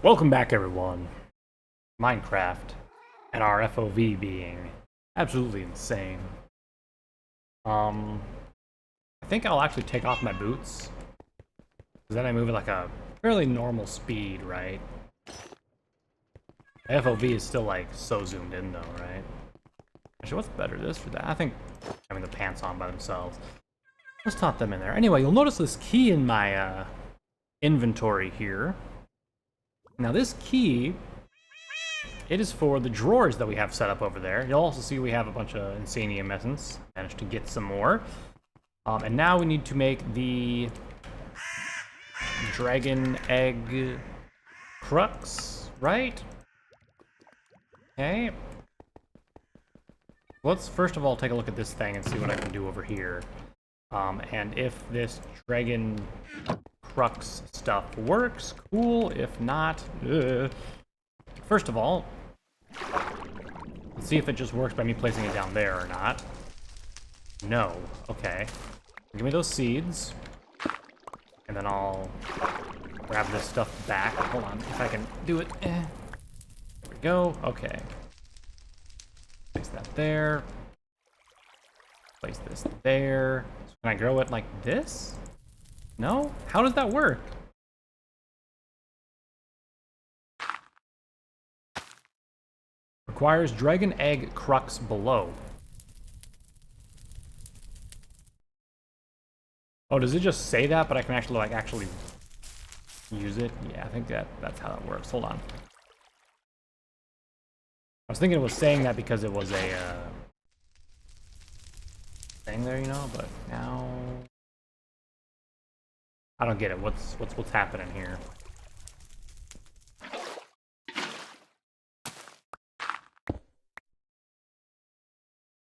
Welcome back, everyone. Minecraft and our FOV being absolutely insane. I think I'll actually take off my boots, because then I move at like a fairly normal speed, right? The FOV is still like so zoomed in though, right? Actually, what's better, this or that? I think having the pants on by themselves. Let's toss them in there. Anyway, you'll notice this key in my inventory here. Now this key, it is for the drawers that we have set up over there. You'll also see we have a bunch of Insanium Essence. Managed to get some more. And now we need to make the dragon egg crux, right? Okay. Let's first of all take a look at this thing and see what I can do over here. And if this dragon crux stuff works, cool. If not, first of all, let's see if it just works by me placing it down there or not. No. Okay. Give me those seeds. And then I'll grab this stuff back. Hold on, if I can do it. There we go. Okay. Place that there. Place this there. So can I grow it like this? No? How does that work? Requires dragon egg crux below. Oh, does it just say that, but I can actually actually use it? Yeah, I think that's how that works. Hold on. I was thinking it was saying that because it was a thing there, you know, but now I don't get it. What's happening here?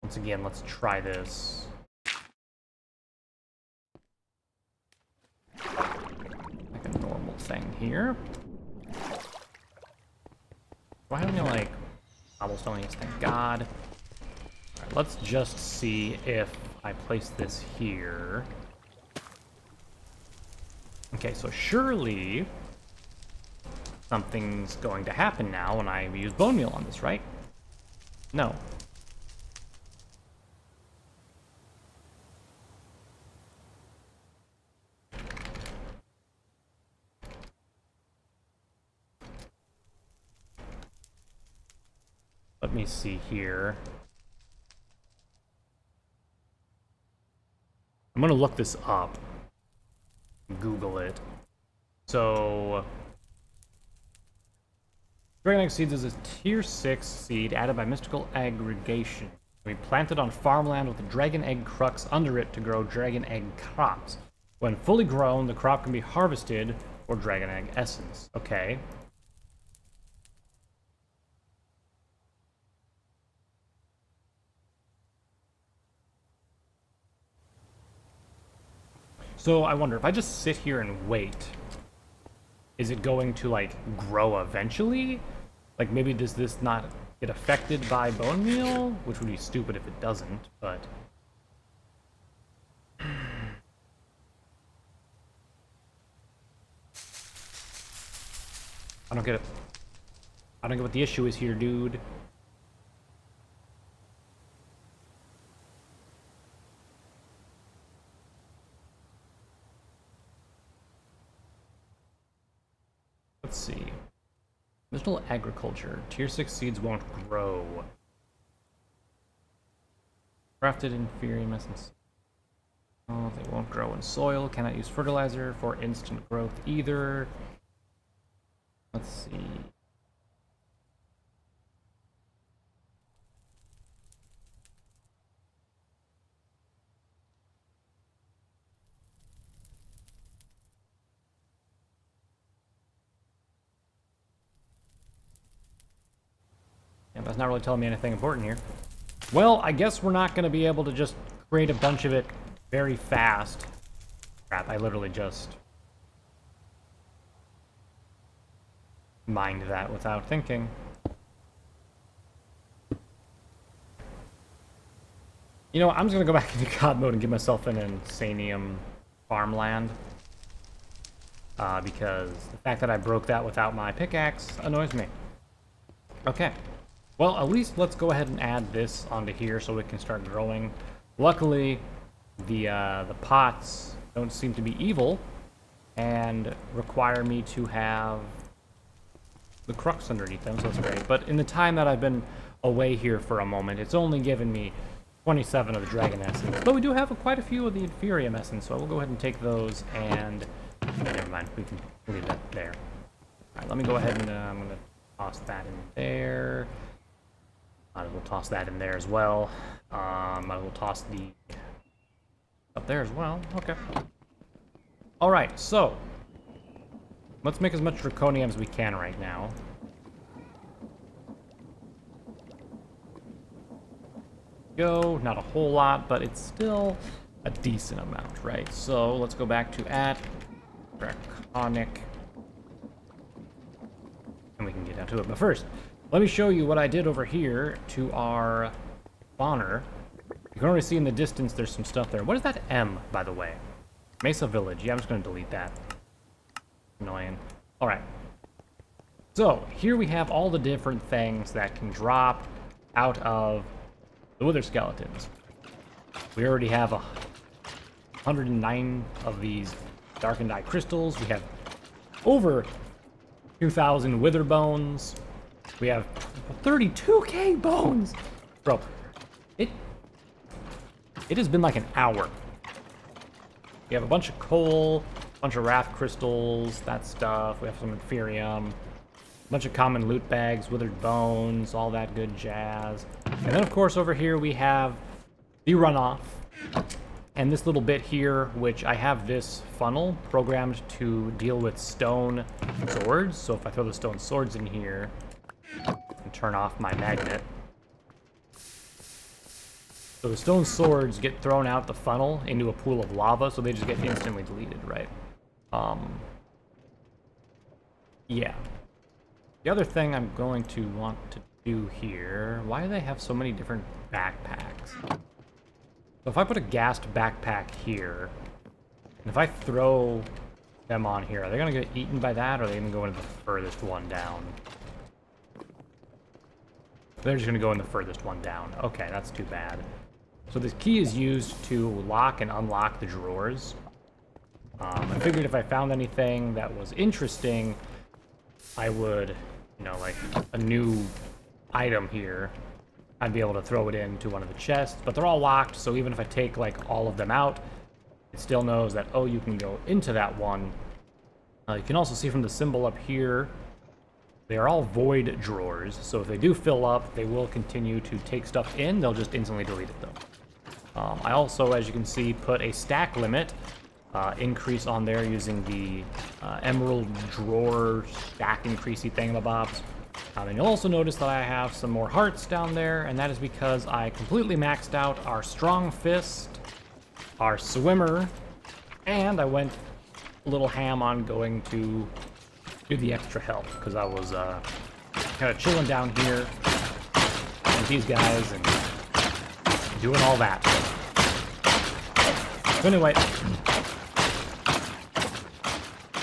Once again, let's try this. Like a normal thing here. Do I have any, like, cobblestone? Yes, thank God. Alright, let's just see if I place this here. Okay, so surely something's going to happen now when I use bone meal on this, right? No. Let me see here. I'm gonna look this up. Google it. So, dragon egg seeds is a tier 6 seed added by mystical aggregation. We planted on farmland with a dragon egg crux under it to grow dragon egg crops. When fully grown, the crop can be harvested for dragon egg essence. Okay. So I wonder, if I just sit here and wait, is it going to, like, grow eventually? Like, maybe does this not get affected by bone meal? Which would be stupid if it doesn't, but... I don't get it. I don't get what the issue is here, dude. Let's see. Medicinal agriculture. Tier 6 seeds won't grow. Crafted inferior essence. Oh, they won't grow in soil. Cannot use fertilizer for instant growth either. Let's see. Yeah, that's not really telling me anything important here. Well, I guess we're not going to be able to just create a bunch of it very fast. Crap, I literally just mined that without thinking. You know, I'm just going to go back into God mode and give myself an Insanium farmland. because the fact that I broke that without my pickaxe annoys me. Okay. Well, at least let's go ahead and add this onto here so it can start growing. Luckily, the pots don't seem to be evil and require me to have the crux underneath them, so that's great. But in the time that I've been away here for a moment, it's only given me 27 of the dragon essence. But we do have quite a few of the inferium essence, so I will go ahead and take those and... never mind, we can leave that there. Alright, let me go ahead and I'm going to toss that in there. Might as well toss that in there as well. Might as well toss the... up there as well. Okay. Alright, so... let's make as much draconium as we can right now. Go, not a whole lot, but it's still a decent amount, right? So let's go back to draconic, and we can get down to it. But first, let me show you what I did over here to our spawner. You can already see in the distance there's some stuff there. What is that M, by the way? Mesa Village. Yeah, I'm just going to delete that. Annoying. Alright. So, here we have all the different things that can drop out of the Wither Skeletons. We already have 109 of these Darkened Eye Crystals. We have over 2,000 Wither Bones. We have 32k bones! Bro, it has been like an hour. We have a bunch of coal, a bunch of Wrath Crystals, that stuff. We have some Inferium. A bunch of common loot bags, withered bones, all that good jazz. And then, of course, over here we have the runoff. And this little bit here, which I have this funnel programmed to deal with stone swords. So if I throw the stone swords in here and turn off my magnet. So the stone swords get thrown out the funnel into a pool of lava, so they just get instantly deleted, right? Yeah. The other thing I'm going to want to do here... why do they have so many different backpacks? So if I put a gassed backpack here, and if I throw them on here, are they going to get eaten by that, or are they going to go into the furthest one down? They're just going to go in the furthest one down. Okay, that's too bad. So this key is used to lock and unlock the drawers. I figured if I found anything that was interesting, I would, you know, like a new item here, I'd be able to throw it into one of the chests, but they're all locked, so even if I take like all of them out, it still knows that, oh, you can go into that one. You can also see from the symbol up here, they are all void drawers, so if they do fill up, they will continue to take stuff in, they'll just instantly delete it though. I also, as you can see, put a stack limit increase on there using the emerald drawer stack increasey thingamabobs. And you'll also notice that I have some more hearts down there, and that is because I completely maxed out our strong fist, our swimmer, and I went a little ham on going to do the extra health, because I was kind of chilling down here with these guys and doing all that. So anyway,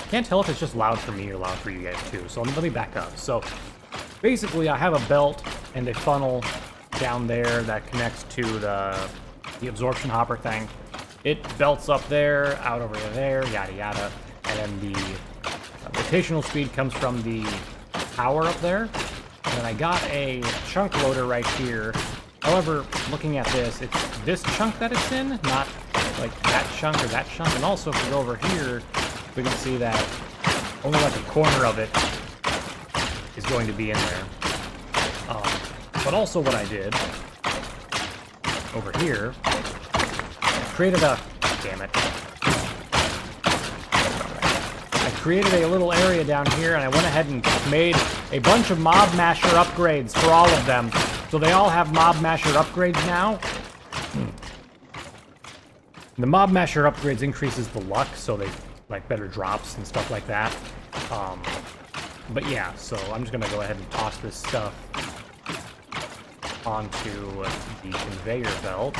can't tell if it's just loud for me or loud for you guys too, so let me back up. So basically I have a belt and a funnel down there that connects to the absorption hopper thing. It belts up there, out over there, yada yada, and then the rotational speed comes from the power up there. And then I got a chunk loader right here. However, looking at this, it's this chunk that it's in, not like that chunk or that chunk. And also, if we go over here, we can see that only like a corner of it is going to be in there. But also what I did over here, I created a... damn it. I created a little area down here, and I went ahead and made a bunch of Mob Masher upgrades for all of them. So they all have Mob Masher upgrades now. The Mob Masher upgrades increases the luck, so they like better drops and stuff like that. But yeah, so I'm just gonna go ahead and toss this stuff onto the conveyor belt,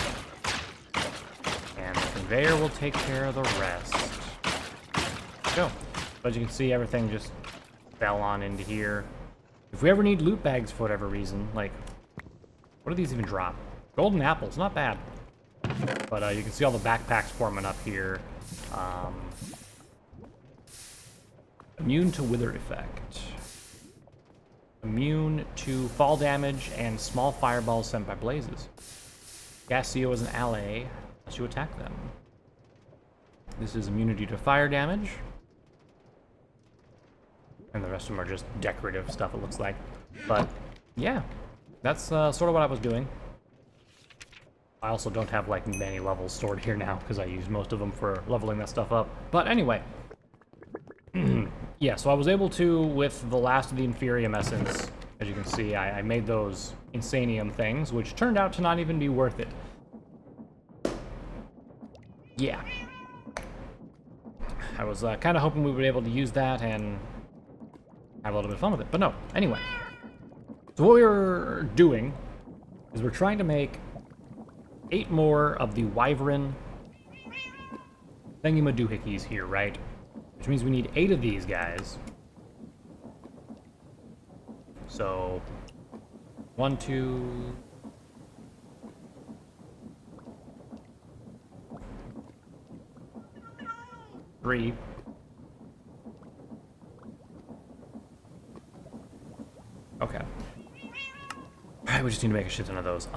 and the conveyor will take care of the rest. Go. But you can see, everything just fell on into here. If we ever need loot bags for whatever reason, like, what do these even drop? Golden apples, not bad. But you can see all the backpacks forming up here. Immune to wither effect. Immune to fall damage and small fireballs sent by blazes. Gasio is an ally unless you attack them. This is immunity to fire damage. And the rest of them are just decorative stuff, it looks like. But, yeah. That's sort of what I was doing. I also don't have, like, many levels stored here now, because I use most of them for leveling that stuff up. But anyway. Yeah, so I was able to, with the last of the Inferium Essence, as you can see, I made those Insanium things, which turned out to not even be worth it. Yeah. I was kind of hoping we would be able to use that and have a little bit of fun with it, but no. Anyway. So what we were doing is we're trying to make 8 more of the Wyvern thingy-madoohickeys here, right? Which means we need 8 of these guys. So, 1, 2... 3. Okay. Alright, we just need to make a shit ton of those.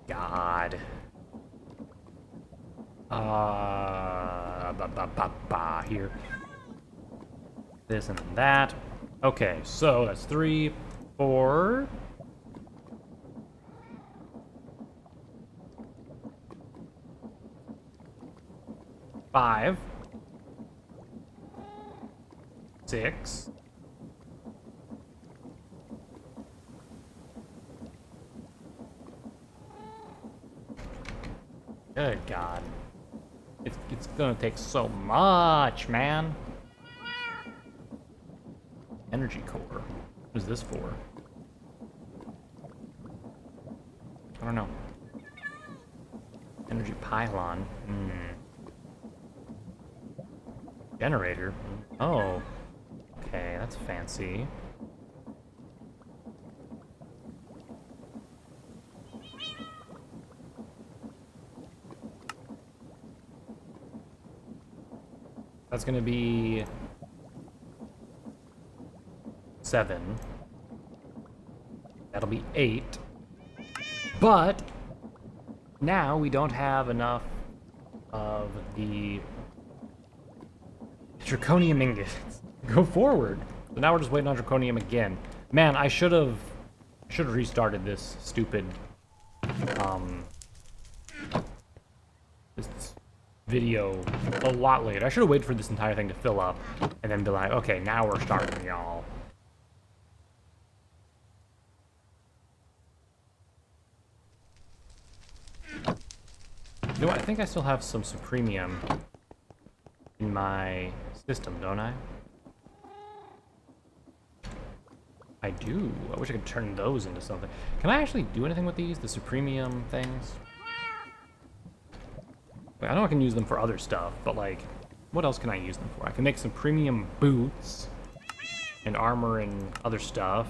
God. Here. This and then that. Okay, so that's 3, 4. 5. 6. Good God. It's gonna take so much, man. Energy core. What is this for? I don't know. Energy pylon. Generator. Oh. Okay, that's fancy. That's gonna be 7. That'll be 8. But now we don't have enough of the draconium ingots. Go forward. So now we're just waiting on draconium again. Man, I should have restarted this stupid this video a lot later. I should have waited for this entire thing to fill up and then be like, okay, now we're starting, y'all. You know what? I think I still have some supremium in my system, don't I? I do. I wish I could turn those into something. Can I actually do anything with these? The supremium things? I know I can use them for other stuff, but like, what else can I use them for? I can make some premium boots and armor and other stuff.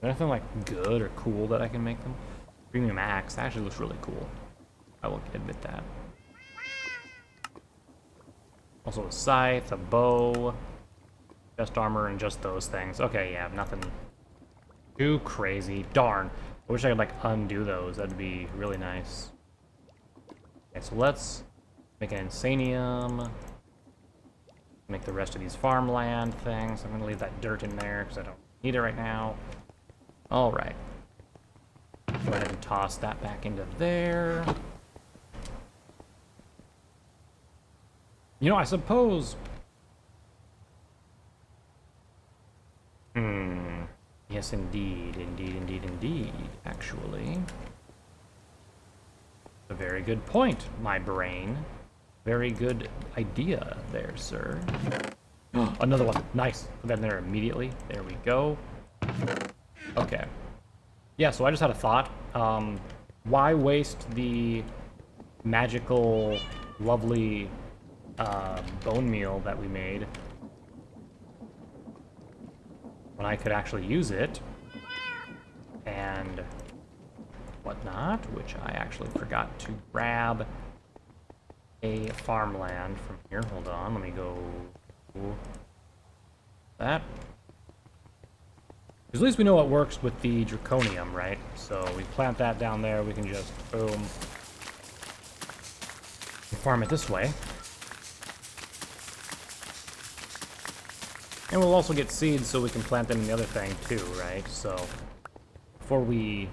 Anything like good or cool that I can make them? Premium axe, that actually looks really cool. I will admit that. Also a scythe, a bow, just armor, and just those things. Okay, yeah, nothing too crazy. Darn. I wish I could, like, undo those. That'd be really nice. Okay, so let's make an Insanium. Make the rest of these farmland things. I'm going to leave that dirt in there because I don't need it right now. Alright. Go ahead and toss that back into there. You know, I suppose... Yes, indeed, indeed, indeed, indeed, actually. A very good point, my brain. Very good idea there, sir. Another one. Nice. Put that in there immediately. There we go. Okay. Yeah, so I just had a thought. Why waste the magical, lovely bone meal that we made when I could actually use it and whatnot, which I actually forgot to grab a farmland from here. Hold on, let me go that. Because at least we know what works with the draconium, right? So we plant that down there, we can just, boom, farm it this way. And we'll also get seeds so we can plant them in the other thing too, right? So before we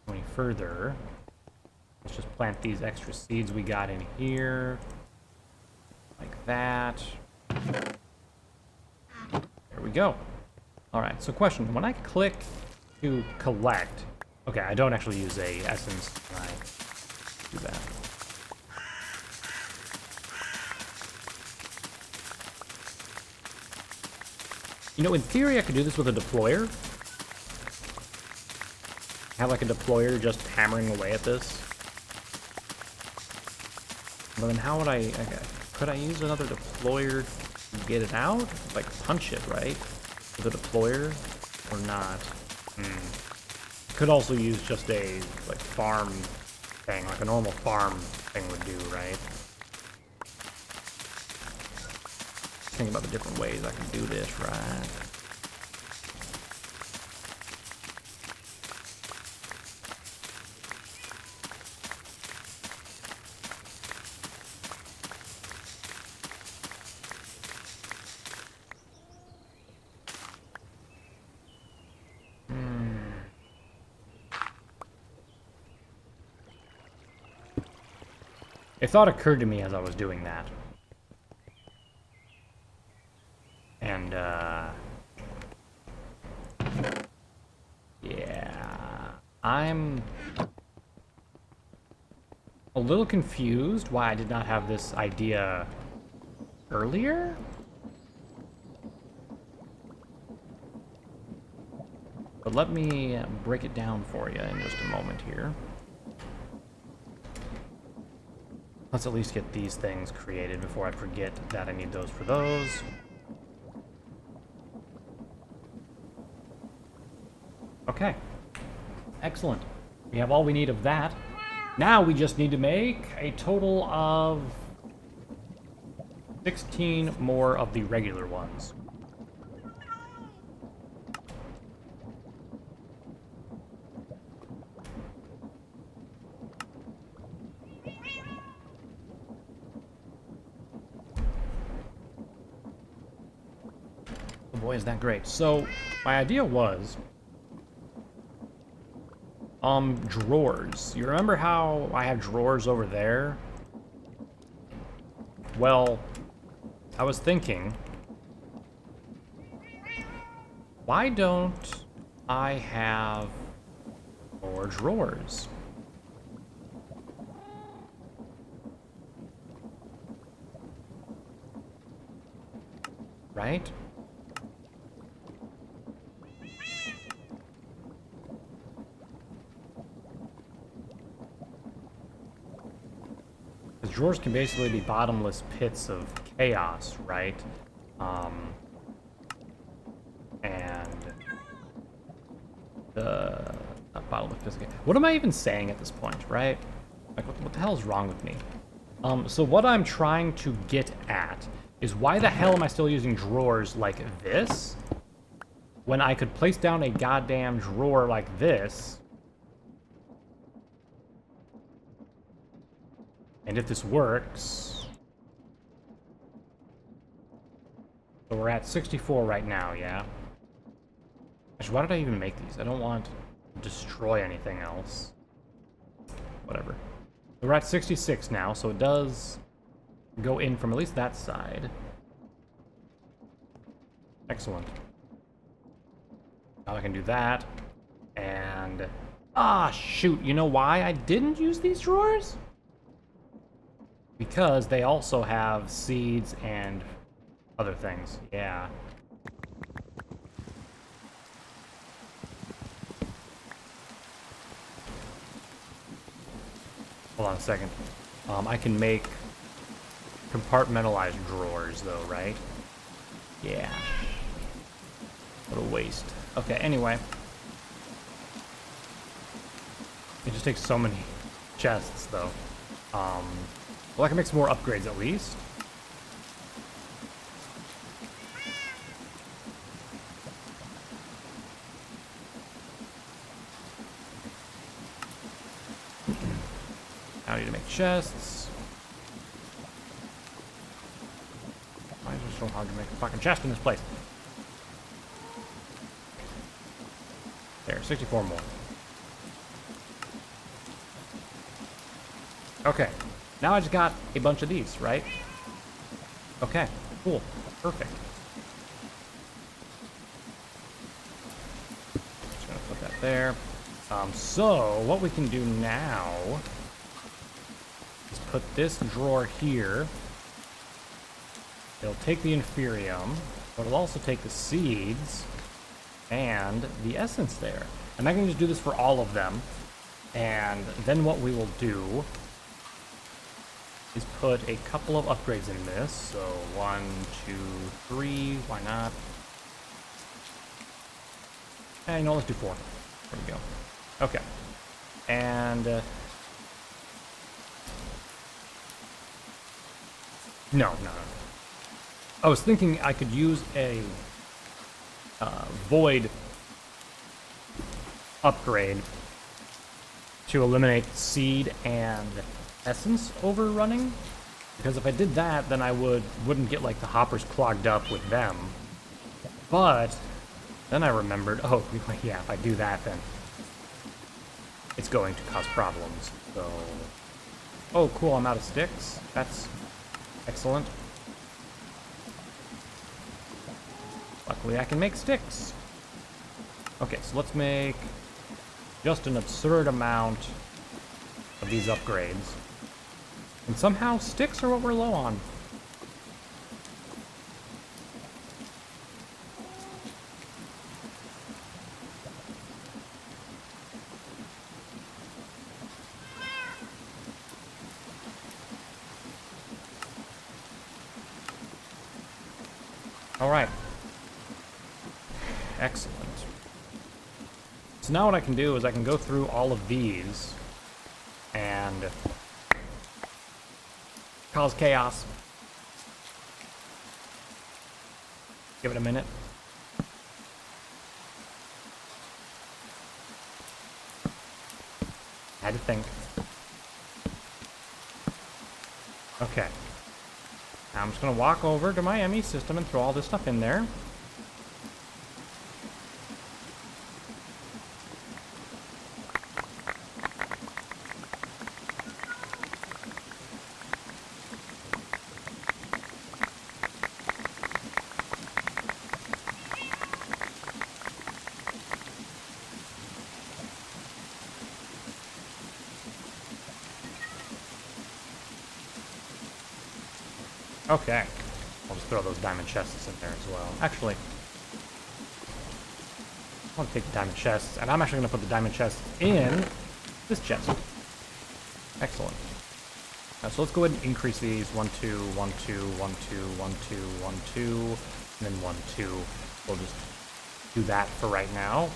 go any further, let's just plant these extra seeds we got in here. Like that. There we go. Alright, so question. When I click to collect... Okay, I don't actually use a essence when I do that. You know, in theory, I could do this with a deployer. Have like a deployer just hammering away at this. But then how would I could I use another deployer to get it out? Like punch it, right? With a deployer or not? Could also use just a like farm thing, like a normal farm thing would do, right? Think about the different ways I can do this, right? A thought occurred to me as I was doing that. And, yeah, I'm a little confused why I did not have this idea earlier. But let me break it down for you in just a moment here. Let's at least get these things created before I forget that I need those for those. Okay. Excellent. We have all we need of that. Now we just need to make a total of 16 more of the regular ones. Oh boy, is that great. So, my idea was... drawers. You remember how I have drawers over there? Well, I was thinking, why don't I have more drawers? Right? Drawers can basically be bottomless pits of chaos, right? And the not bottomless pits of chaos. What am I even saying at this point, right? Like, what the hell is wrong with me? So what I'm trying to get at is why the hell am I still using drawers like this when I could place down a goddamn drawer like this? And if this works... So we're at 64 right now, yeah? Actually, why did I even make these? I don't want to destroy anything else. Whatever. We're at 66 now, so it does go in from at least that side. Excellent. Now I can do that. And... Ah, shoot. You know why I didn't use these drawers? Because they also have seeds and other things. Yeah. Hold on a second. I can make compartmentalized drawers, though, right? Yeah. What a waste. Okay, anyway. It just takes so many chests, though. Well, I can make some more upgrades, at least. Now I need to make chests. Why is it so hard to make a fucking chest in this place? There, 64 more. Okay, now I just got a bunch of these, right? Okay, cool, perfect. Just gonna put that there. So what we can do now is put this drawer here. It'll take the inferium, but it'll also take the seeds and the essence there. And I can just do this for all of them. And then what we will do is put a couple of upgrades in this. So 1, 2, 3, why not? And you know, let's do 4. There we go. Okay. And no. I was thinking I could use a void upgrade to eliminate seed and essence overrunning, because if I did that, then I wouldn't get like the hoppers clogged up with them. But then I remembered, oh yeah, if I do that, then it's going to cause problems. So, oh cool, I'm out of sticks. That's excellent. Luckily I can make sticks. Okay, so let's make just an absurd amount of these upgrades. And somehow sticks are what we're low on. All right. Excellent. So now what I can do is I can go through all of these and cause chaos. Give it a minute. I had to think. Okay. Now I'm just going to walk over to my ME system and throw all this stuff in there. Okay. I'll just throw those diamond chests in there as well. Actually, I want to take the diamond chests, and I'm actually going to put the diamond chests in this chest. Excellent. So let's go ahead and increase these. 1, 2, 1, 2, 1, 2, 1, 2, 1, 2, and then 1, 2. We'll just do that for right now.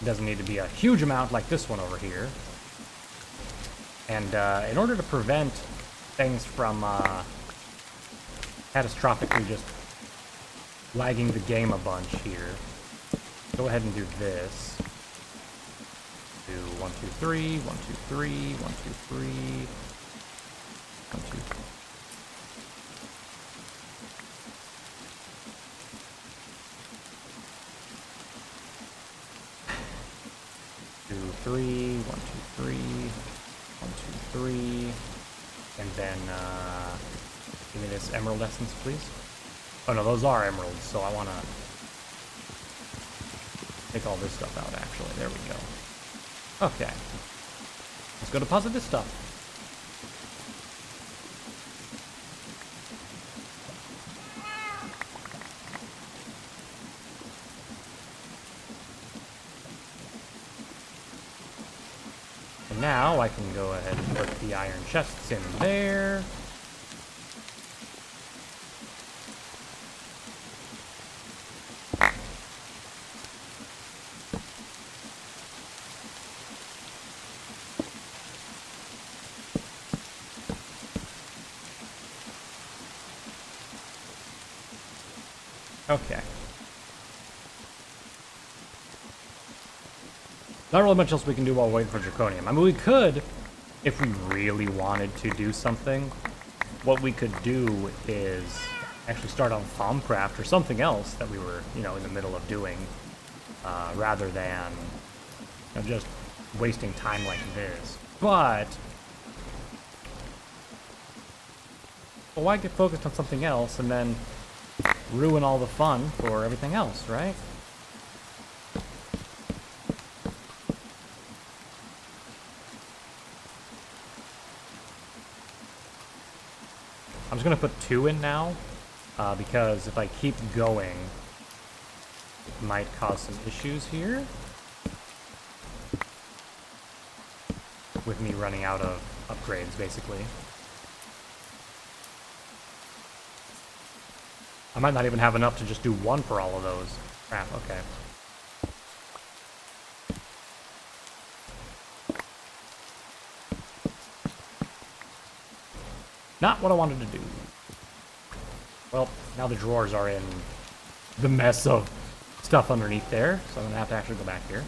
It doesn't need to be a huge amount like this one over here. And in order to prevent things from catastrophically just lagging the game a bunch here, go ahead and do this. Do 1, 2, 3, 1, 2, 3, 1, 2, 3, 1, 2, 3. 2, 3, 1, 2, 3, 1, 2, 3, and then give me this emerald essence, please. Oh no, those are emeralds, so I want to take all this stuff out, actually. There we go. Okay. Let's go deposit this stuff. now I can go ahead and put the iron chests in there. Okay. Not really much else we can do while waiting for Draconium. I mean, we could, if we really wanted to do something, what we could do is actually start on PlagenCraft or something else that we were, you know, in the middle of doing, rather than, you know, just wasting time like this. But why get focused on something else and then ruin all the fun for everything else, right? I'm just gonna put 2 in now, because if I keep going, it might cause some issues here with me running out of upgrades, basically. I might not even have enough to just do 1 for all of those. Crap, okay. Not what I wanted to do. Well, now the drawers are in the mess of stuff underneath there, so I'm gonna have to actually go back here.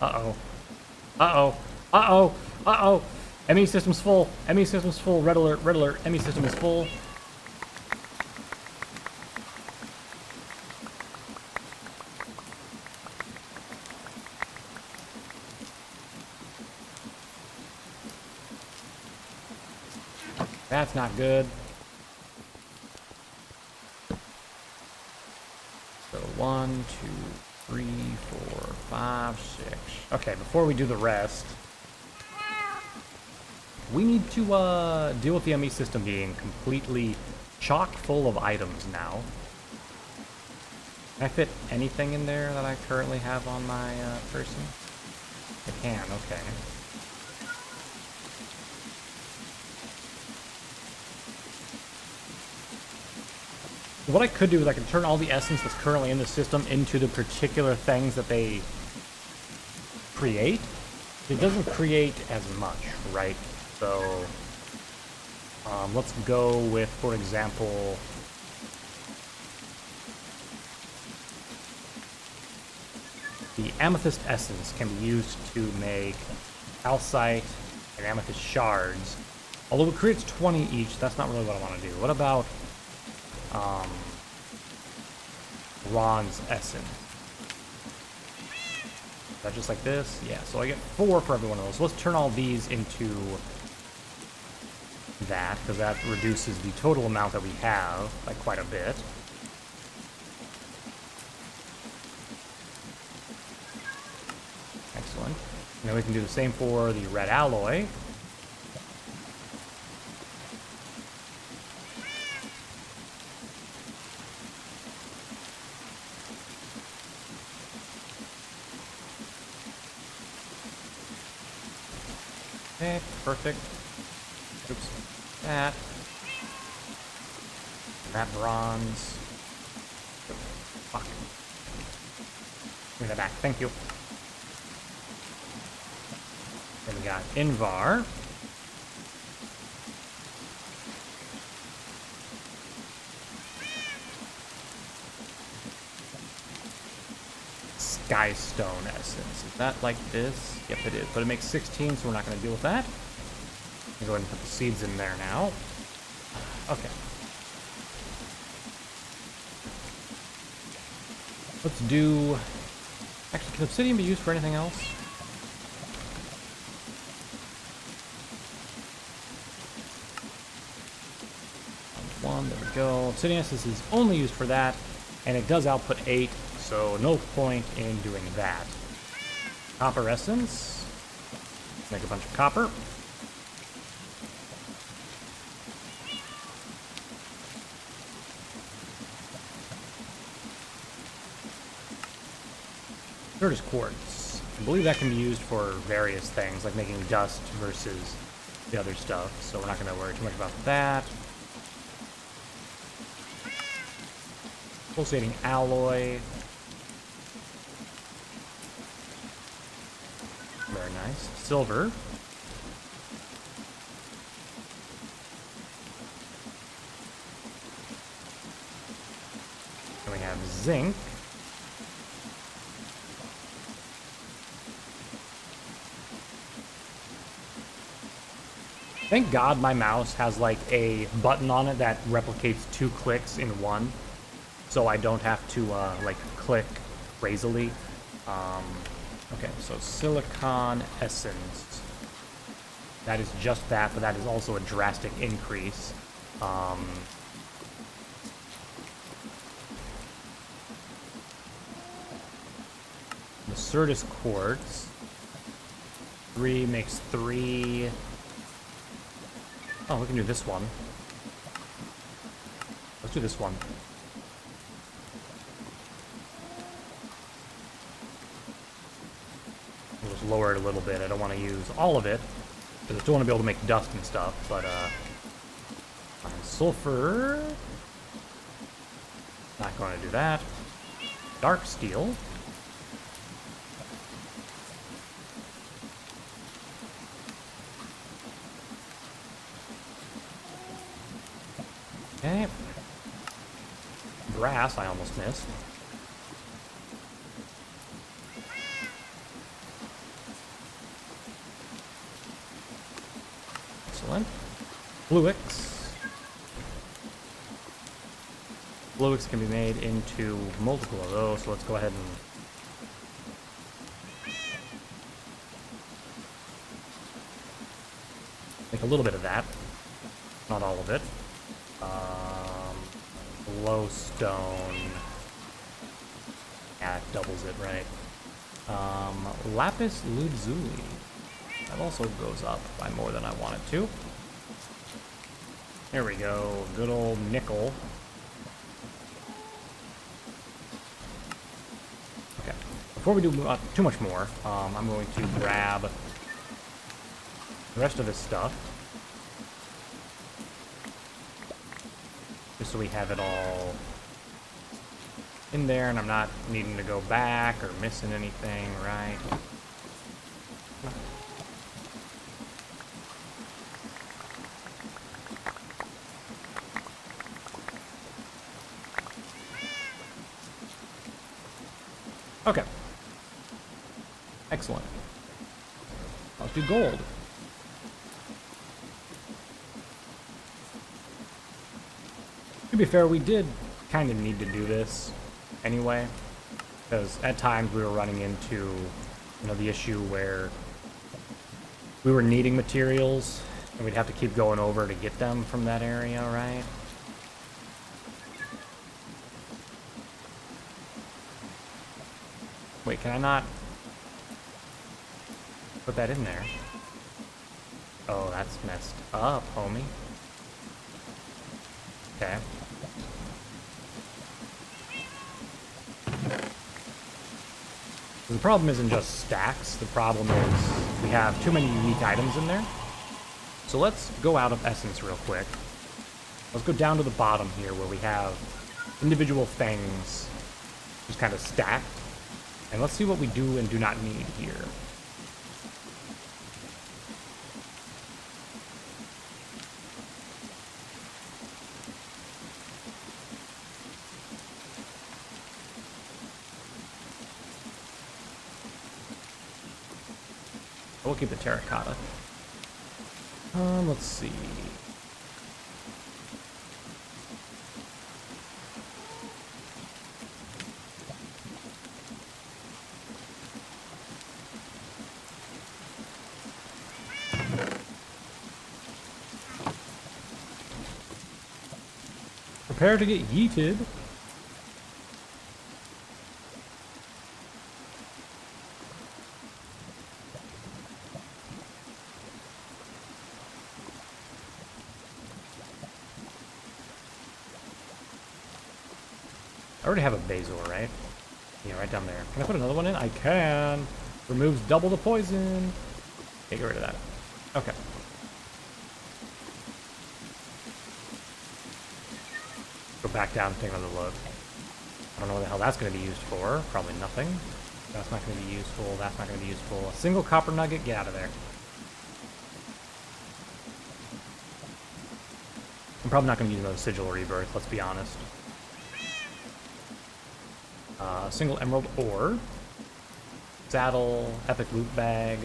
Uh-oh. Uh-oh. Uh-oh. Uh-oh. ME system's full. ME system's full. Red alert. Red alert. ME system is full. That's not good. So 1, 2, 3, 4, 5, 6. Okay, before we do the rest, we need to deal with the ME system being completely chock full of items now. Can I fit anything in there that I currently have on my person? I can, okay. What I could do is I can turn all the essence that's currently in the system into the particular things that they create. It doesn't create as much, right? So let's go with, for example, the amethyst essence can be used to make calcite and amethyst shards. Although it creates 20 each, that's not really what I want to do. What about bronze essence? Is that just like this? Yeah, so I get 4 for every one of those. So let's turn all these into that, because that reduces the total amount that we have by quite a bit. Excellent. And then we can do the same for the red alloy. Okay, perfect. Oops. That. And that bronze. Fuck. Give me that back. Thank you. Then we got Invar. Skystone essence. Is that like this? Yep, it is. But it makes 16, so we're not going to deal with that. I'll go ahead and put the seeds in there now. Okay. Let's do... Actually, can obsidian be used for anything else? One, there we go. Obsidian essence is only used for that, and it does output 8, so no point in doing that. Copper essence. Let's make a bunch of copper. Curtis quartz. I believe that can be used for various things, like making dust versus the other stuff, so we're not going to worry too much about that. Pulsating alloy. Very nice. Silver. Then we have zinc. Thank God my mouse has like a button on it that replicates 2 clicks in one, so I don't have to like click crazily. Okay, so silicon essence. That is just that, but that is also a drastic increase. The Certus quartz. 3 makes 3. Oh, we can do this one. Let's do this one. We'll just lower it a little bit. I don't want to use all of it, because I still want to be able to make dust and stuff, but, sulfur. Not going to do that. Dark steel. Okay. Brass, I almost missed. Excellent. Fluix. Fluix can be made into multiple of those, so let's go ahead and make a little bit of that. Not all of it. Glowstone. Yeah, it doubles it, right? Lapis lazuli. That also goes up by more than I want it to. There we go. Good old nickel. Okay. Before we do too much more, I'm going to grab the rest of this stuff. Just so we have it all in there and I'm not needing to go back or missing anything, right? Okay. Excellent. Let's do gold. To be fair, we did kind of need to do this anyway, because at times we were running into, you know, the issue where we were needing materials and we'd have to keep going over to get them from that area, right? Wait, can I not put that in there? Oh, that's messed up, homie. Okay. The problem isn't just stacks. The problem is we have too many unique items in there. So let's go out of essence real quick. Let's go down to the bottom here where we have individual things just kind of stacked. And let's see what we do and do not need here. We'll keep the terracotta. Let's see. Prepare to get yeeted. I already have a Bazor, right? Yeah, right down there. Can I put another one in? I can. Removes double the poison. Okay, get rid of that. Okay. Go back down and take another look. I don't know what the hell that's going to be used for. Probably nothing. That's not going to be useful. That's not going to be useful. A single copper nugget? Get out of there. I'm probably not going to use another sigil rebirth, let's be honest. Single emerald ore. Saddle. Epic loot bag.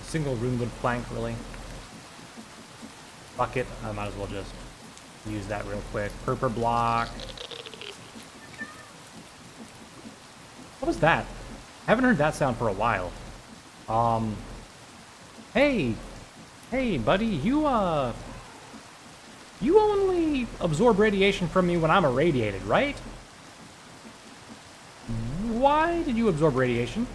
Single runewood plank, really. Bucket. I might as well just use that real quick. Purple block. What was that? I haven't heard that sound for a while. Hey! Hey, buddy, you only absorb radiation from me when I'm irradiated, right? Why did you absorb radiation?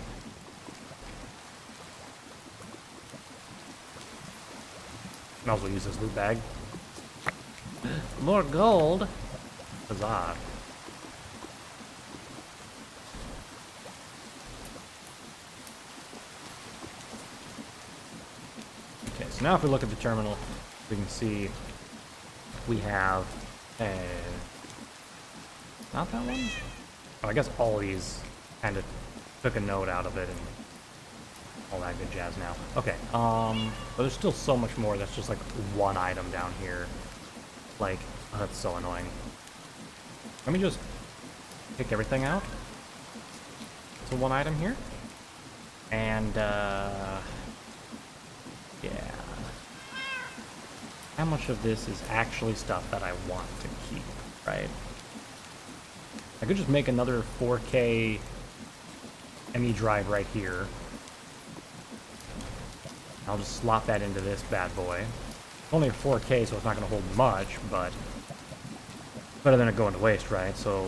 Might as well use this loot bag. More gold. Huzzah. Okay, so now if we look at the terminal, we can see we have not that one? Oh, I guess all of these kind of took a node out of it and all that good jazz now. Okay, but there's still so much more that's just like one item down here. Like, oh, that's so annoying. Let me just pick everything out. So one item here. And, yeah. How much of this is actually stuff that I want to keep, right? I could just make another 4K ME drive right here. I'll just slot that into this bad boy. It's only a 4K, so it's not going to hold much, but better than it going to waste, right? So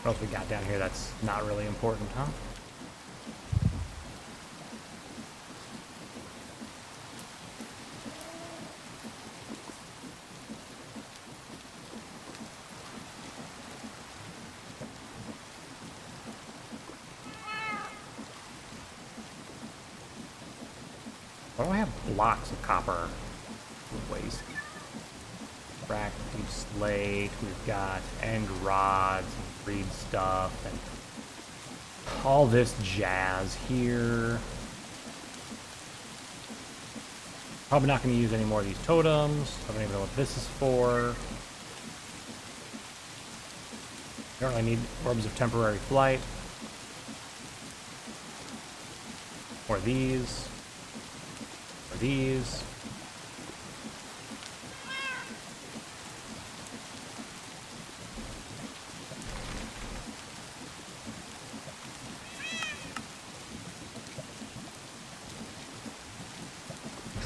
what else we got down here that's not really important, huh? Why do I have blocks of copper? Waste. Cracked deep slate, we've got end rods and breed stuff and all this jazz here. Probably not going to use any more of these totems. I don't even know what this is for. Don't really need orbs of temporary flight. Or these. Or these.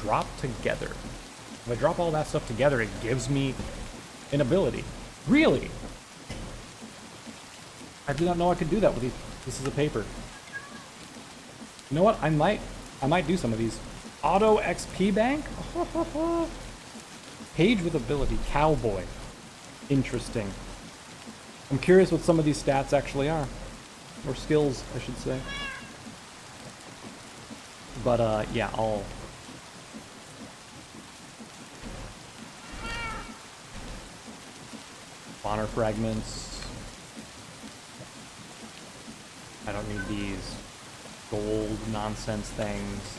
Drop together. If I drop all that stuff together, it gives me an ability. Really? I did not know I could do that with these pieces of paper. You know what? I might do some of these. Auto XP bank? Page with ability. Cowboy. Interesting. I'm curious what some of these stats actually are. Or skills, I should say. But, yeah, I'll... Honor fragments. I don't need these gold nonsense things.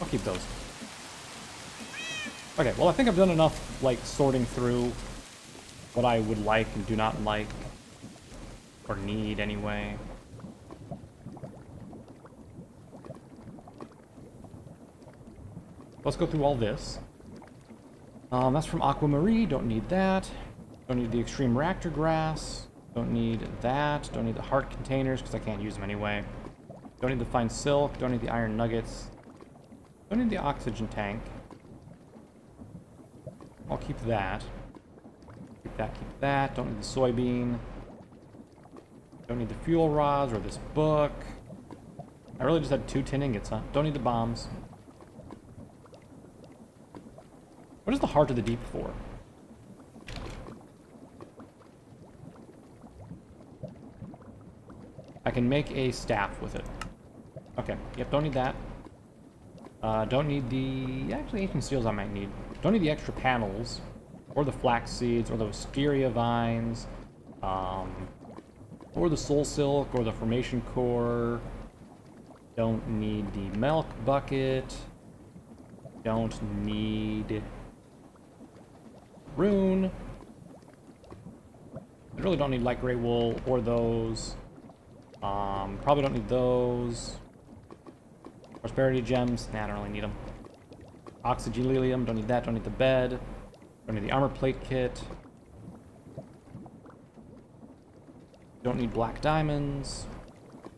I'll keep those. Okay, well I think I've done enough, like, sorting through what I would like and do not like. Or need, anyway. Let's go through all this. That's from Aquamarine, don't need that. Don't need the extreme reactor grass. Don't need that. Don't need the heart containers because I can't use them anyway. Don't need the fine silk. Don't need the iron nuggets. Don't need the oxygen tank. I'll keep that. Keep that, keep that. Don't need the soybean. Don't need the fuel rods or this book. I really just had 2 tin ingots, huh? Don't need the bombs. What is the heart of the deep for? I can make a staff with it. Okay, yep, don't need that. Don't need the... Actually, ancient steels I might need. Don't need the extra panels, or the flax seeds, or the wisteria vines, or the soul silk, or the formation core. Don't need the milk bucket. Don't need rune. I really don't need light gray wool or those. Probably don't need those. Prosperity gems. Nah, I don't really need them. Oxygelilium. Don't need that. Don't need the bed. Don't need the armor plate kit. Don't need black diamonds.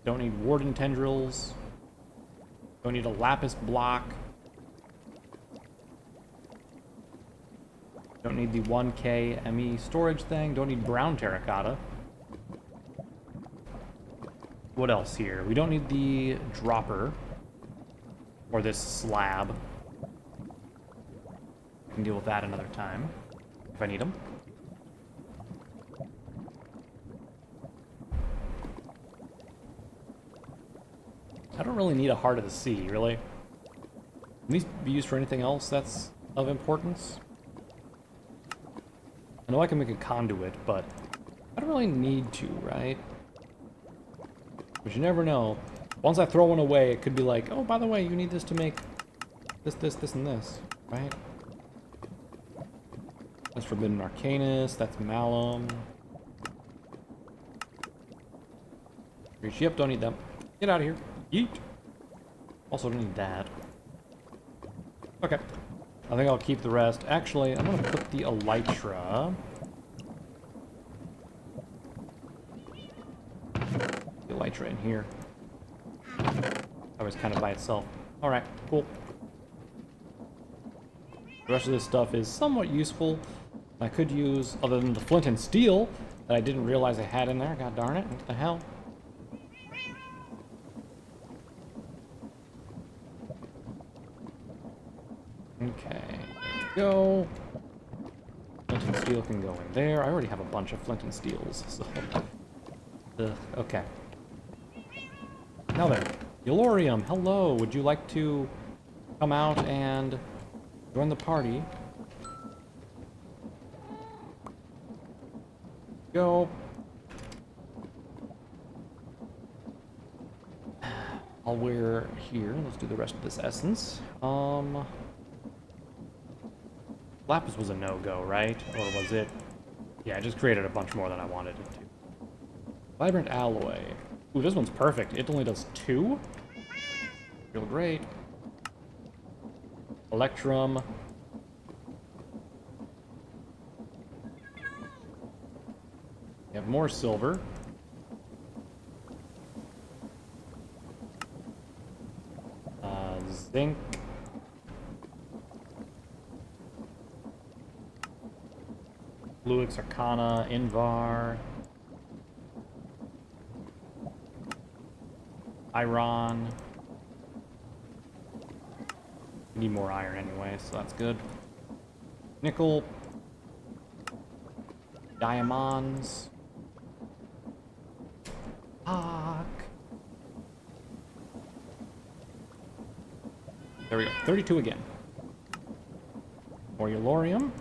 Don't need warden tendrils. Don't need a lapis block. Don't need the 1K ME storage thing. Don't need brown terracotta. What else here? We don't need the dropper. Or this slab. I can deal with that another time. If I need them. I don't really need a heart of the sea, really. Can these be used for anything else that's of importance? I know I can make a conduit, but I don't really need to, right? But you never know. Once I throw one away, it could be like, oh, by the way, you need this to make this, and this, right? That's Forbidden Arcanus, that's Malum. Yep, don't need them. Get out of here. Yeet. Also don't need that. Okay. I think I'll keep the rest. Actually, I'm gonna put the elytra. The elytra in here. That was kind of by itself. Alright, cool. The rest of this stuff is somewhat useful. I could use, other than the flint and steel, that I didn't realize I had in there. God darn it, what the hell? Okay, there we go. Flint and steel can go in there. I already have a bunch of flint and steels, so... okay. Now then, Yellorium, hello. Would you like to come out and join the party? Go. While we're here, let's do the rest of this essence. Lapis was a no-go, right? Or was it? Yeah, I just created a bunch more than I wanted it to. Vibrant alloy. Ooh, this one's perfect. It only does 2. Real great. Electrum. You have more silver. Zinc. Luix Arcana, Invar. Iron. We need more iron anyway, so that's good. Nickel. Diamonds. Fuck. There we go. 32 again. More Yellorium.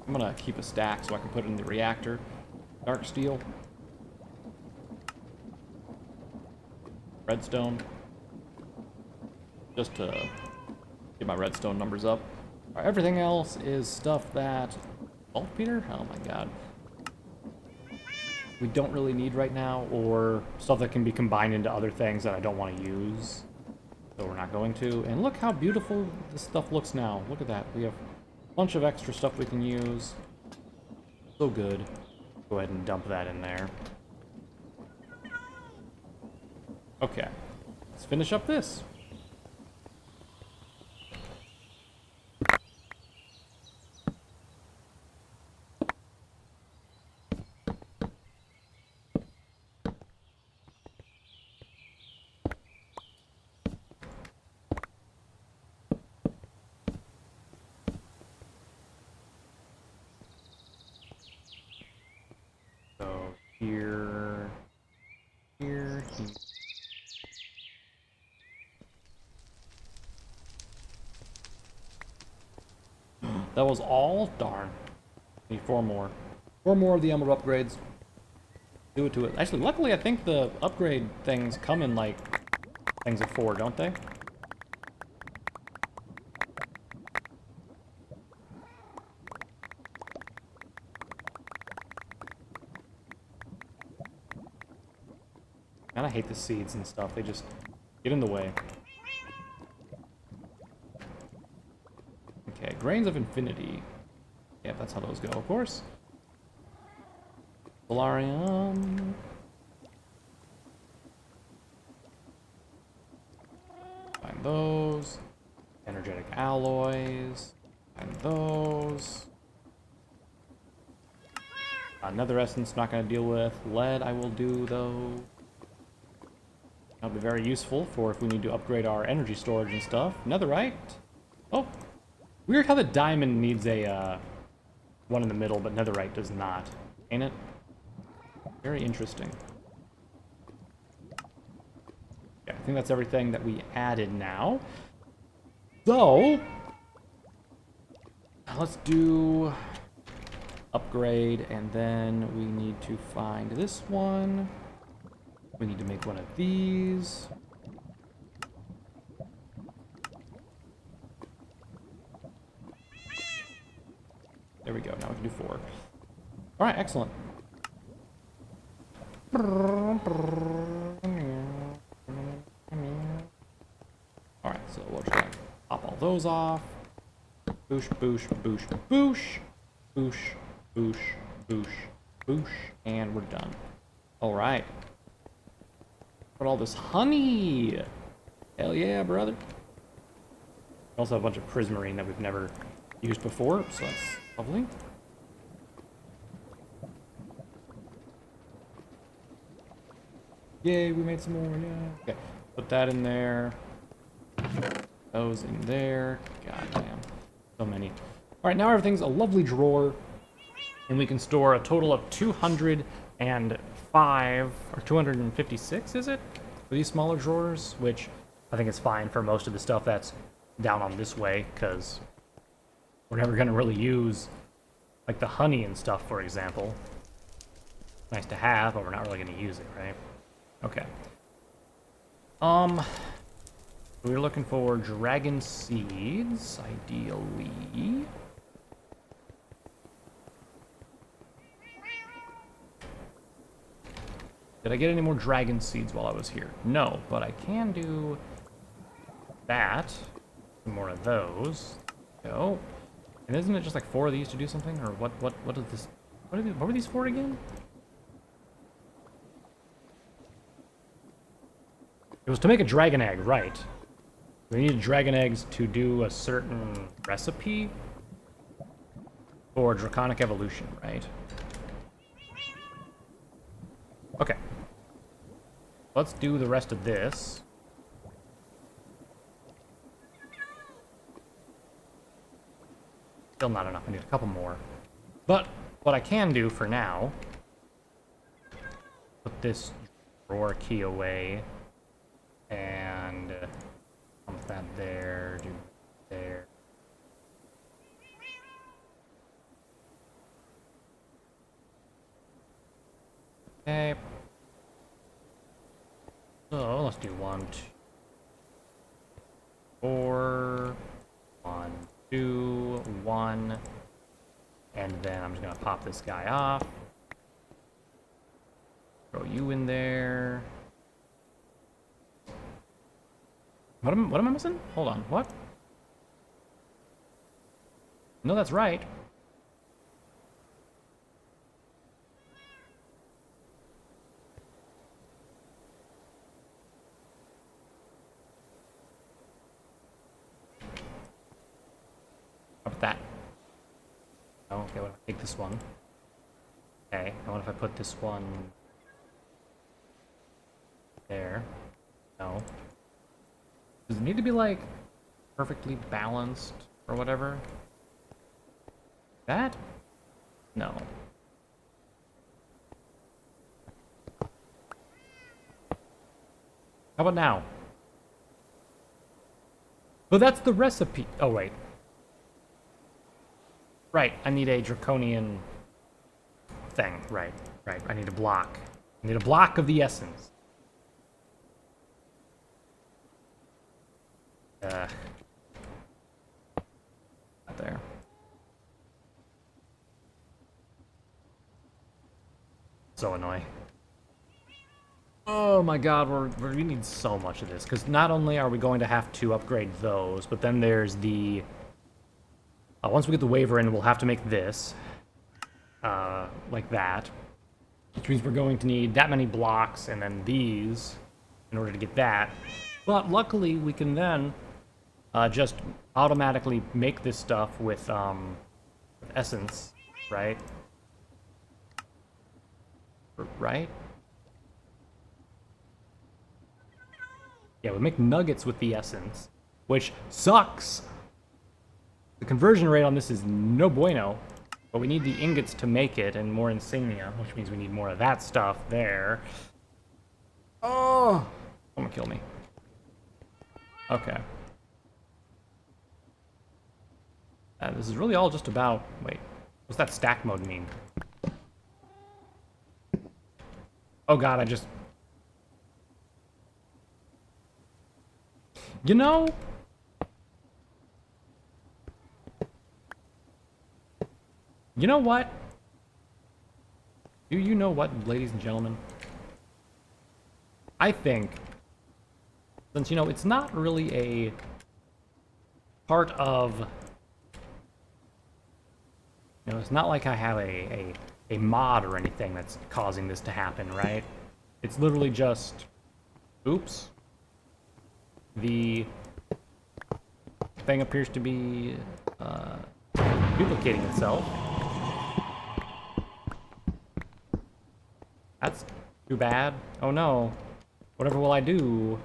I'm gonna keep a stack so I can put it in the reactor. Dark steel. Redstone. Just to get my redstone numbers up. Right, everything else is stuff that... Saltpeter? Oh my god. We don't really need right now, or stuff that can be combined into other things that I don't want to use. So we're not going to. And look how beautiful this stuff looks now. Look at that. We have a bunch of extra stuff we can use. So good. Go ahead and dump that in there. Okay. Let's finish up this. So here, here. That was all? Darn. Need 4 more. 4 more of the emerald upgrades. Do it to it. Actually, luckily I think the upgrade things come in like things of 4, don't they? And I hate the seeds and stuff. They just get in the way. Okay, grains of infinity. Yeah, that's how those go, of course. Solarium. Find those. Energetic alloys. Find those. Nether essence, not going to deal with. Lead, I will do, though. That'll be very useful for if we need to upgrade our energy storage and stuff. Netherite. Oh. Weird how the diamond needs a, one in the middle, but netherite does not. Ain't it? Very interesting. Yeah, I think that's everything that we added now. So, let's do upgrade, and then we need to find this one. We need to make one of these. There we go. Now we can do 4. All right, excellent. All right, so we'll try to pop all those off. Boosh, boosh, boosh, boosh, boosh, boosh, boosh, boosh, and we're done. All right. Put all this honey. Hell yeah, brother. We also have a bunch of prismarine that we've never used before, so that's lovely. Yay, we made some more, yeah. Okay, put that in there. Those in there. God damn. So many. Alright, now everything's a lovely drawer. And we can store a total of 205, or 256, is it? For these smaller drawers, which I think is fine for most of the stuff that's down on this way, because we're never going to really use, like, the honey and stuff, for example. Nice to have, but we're not really going to use it, right? Okay. We're looking for dragon seeds, ideally. Did I get any more dragon seeds while I was here? No, but I can do that. Some more of those. Go. And isn't it just like 4 of these to do something? Or what is this? What were these for again? It was to make a dragon egg, right. We need dragon eggs to do a certain recipe for draconic evolution, right? Okay. Let's do the rest of this. Still not enough. I need a couple more. But what I can do for now, put this drawer key away and pump that there, do there. Okay. So let's do 1, 2, 4, 1, 2, 1, and then I'm just gonna pop this guy off. Throw you in there. What am I missing? Hold on, what? No, that's right. How about that? Oh, okay, what if I take this one? Okay, and what if I put this one there? No. Does it need to be, like, perfectly balanced or whatever? That? No. How about now? But that's the recipe. Oh, wait. Right, I need a draconian thing. Right, right. I need a block. I need a block of the essence. Not there. So annoying. Oh my god, we need so much of this, because not only are we going to have to upgrade those, but then there's the... once we get the waiver in, we'll have to make this. Like that. Which means we're going to need that many blocks, and then these, in order to get that. But luckily, we can then just automatically make this stuff with essence, right? Right? Yeah, we make nuggets with the essence, which sucks. The conversion rate on this is no bueno, but we need the ingots to make it and more insignia, which means we need more of that stuff there. Oh! Someone kill me. Okay. This is really all just about... Wait, what's that stack mode mean? Oh god, I just... You know... You know what? Do you know what, ladies and gentlemen? I think, since, you know, it's not really a part of... You know, it's not like I have a mod or anything that's causing this to happen, right? It's literally just... Oops. The thing appears to be duplicating itself. That's too bad. Oh no. Whatever will I do?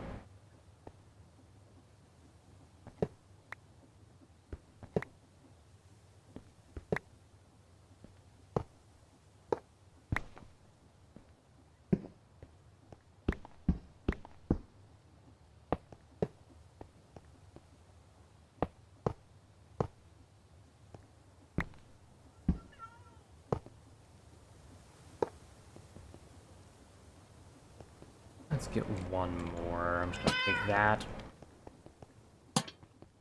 Let's get one more. I'm just gonna take that.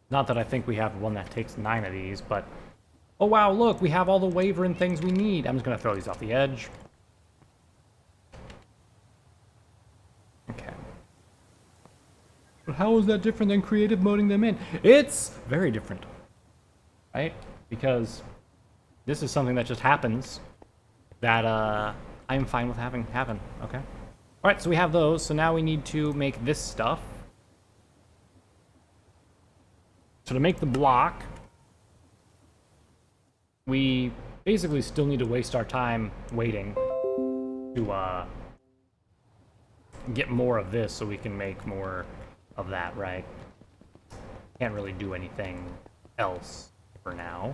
Not that I think we have one that takes 9 of these, but... Oh wow, look, we have all the waiver and things we need. I'm just gonna throw these off the edge. Okay. But how is that different than creative moding them in? It's very different. Right? Because this is something that just happens that I'm fine with having happen. Okay. Alright, so we have those, so now we need to make this stuff. So to make the block, we basically still need to waste our time waiting to get more of this so we can make more of that, right? Can't really do anything else for now.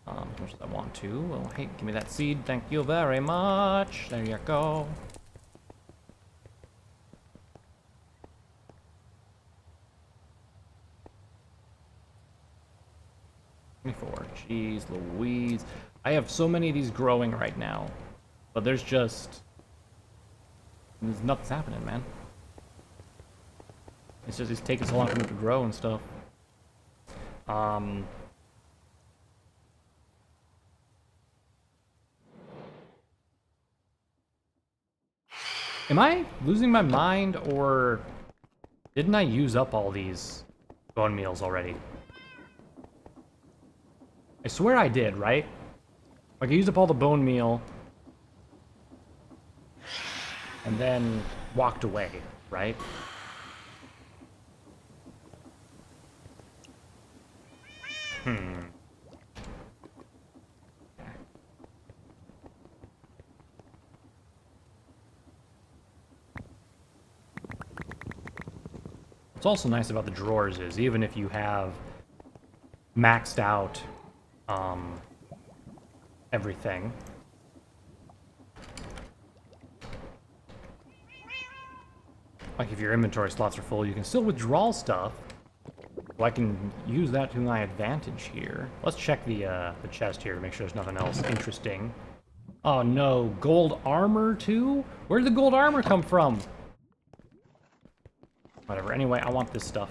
As much as I want to. Well, hey, give me that seed, thank you very much. There you go. 24. Jeez Louise. I have so many of these growing right now. But there's nothing's happening, man. It's just, it's taking so long for them to grow and stuff. Am I losing my mind, or Didn't I use up all these bone meals already? I swear I did, right? Like, I used up all the bone meal and then walked away, right? What's also nice about the drawers is, even if you have maxed out everything, like if your inventory slots are full, you can still withdraw stuff. So I can use that to my advantage here. Let's check the chest here to make sure there's nothing else interesting. Oh no, gold armor too? Where did the gold armor come from? Whatever, anyway, I want this stuff.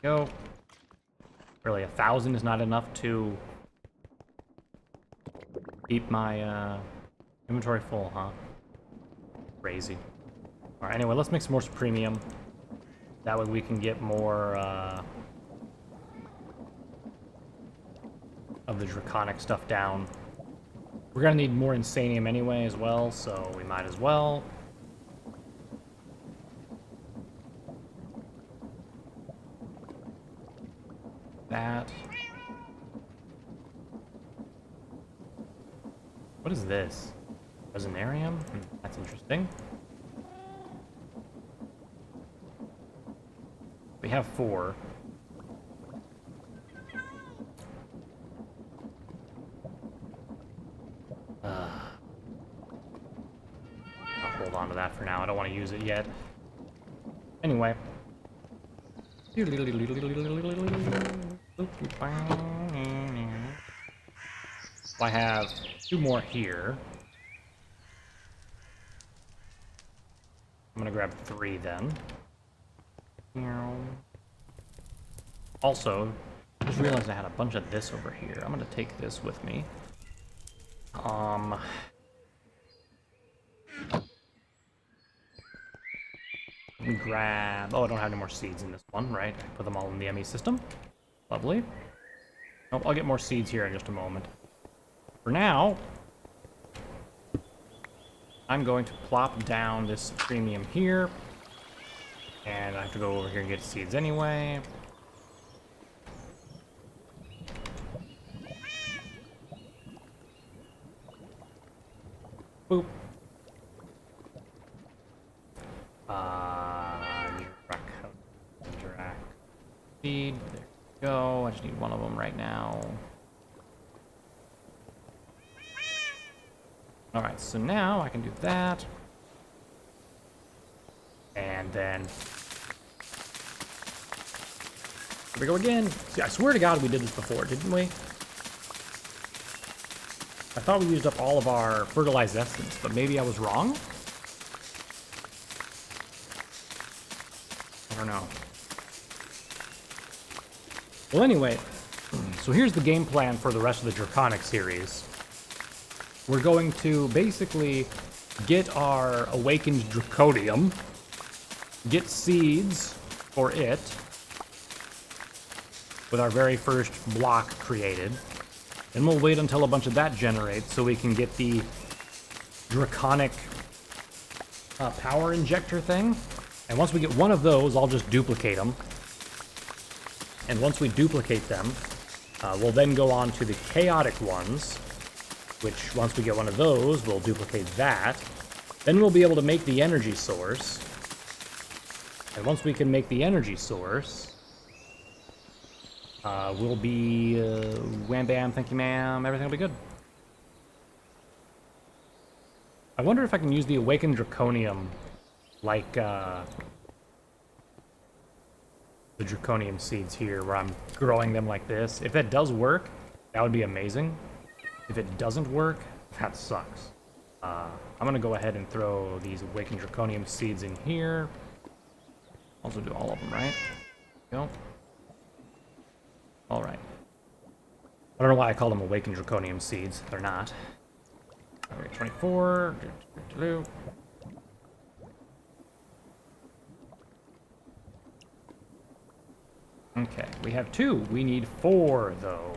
Go. Really, 1,000 is not enough to keep my inventory full, huh? Crazy. Alright, anyway, let's make some more premium. That way we can get more of the draconic stuff down. We're gonna need more insanium anyway as well, so we might as well. That. What is this? Resonarium? That's interesting. We have 4. I'll hold on to that for now. I don't want to use it yet. Anyway. I have 2 more here. I'm gonna grab 3 then. Also, just realized I had a bunch of this over here. I'm gonna take this with me. Grab... Oh, I don't have any more seeds in this one, right? I put them all in the ME system. Lovely. Oh, I'll get more seeds here in just a moment. For now, I'm going to plop down this premium here. And I have to go over here and get seeds anyway. Boop. Interact. Feed. There we go. I just need one of them right now. Alright, so now I can do that. And then... Here we go again. See, I swear to God we did this before, didn't we? I thought we used up all of our fertilized essence, but maybe I was wrong? I don't know. Well, anyway, so here's the game plan for the rest of the Draconic series. We're going to basically get our Awakened Draconium, get seeds for it, with our very first block created. Then we'll wait until a bunch of that generates so we can get the Draconic power injector thing. And once we get one of those, I'll just duplicate them. And once we duplicate them, we'll then go on to the chaotic ones, which once we get one of those, we'll duplicate that. Then we'll be able to make the energy source. And once we can make the energy source, we'll be wham bam, thank you ma'am, everything will be good. I wonder if I can use the Awakened Draconium like the Draconium seeds here, where I'm growing them like this. If that does work, that would be amazing. If it doesn't work, that sucks. I'm gonna go ahead and throw these Awakened Draconium seeds in here. Also do all of them, right? Go. Alright. I don't know why I call them Awakened Draconium seeds. They're not. Alright, 24. we have 2. We need 4, though.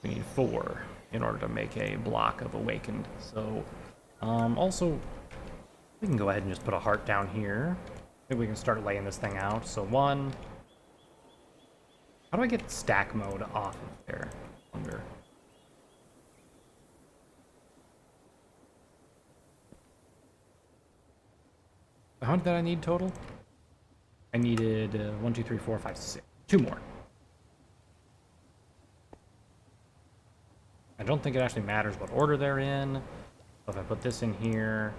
We need 4 in order to make a block of awakened. So, also, we can go ahead and just put a heart down here. Maybe we can start laying this thing out. So 1. How do I get stack mode off of there? I wonder. How much did I need total? I needed 1, 2, 3, 4, 5, 6. 2 more. I don't think it actually matters what order they're in. So if I put this in here,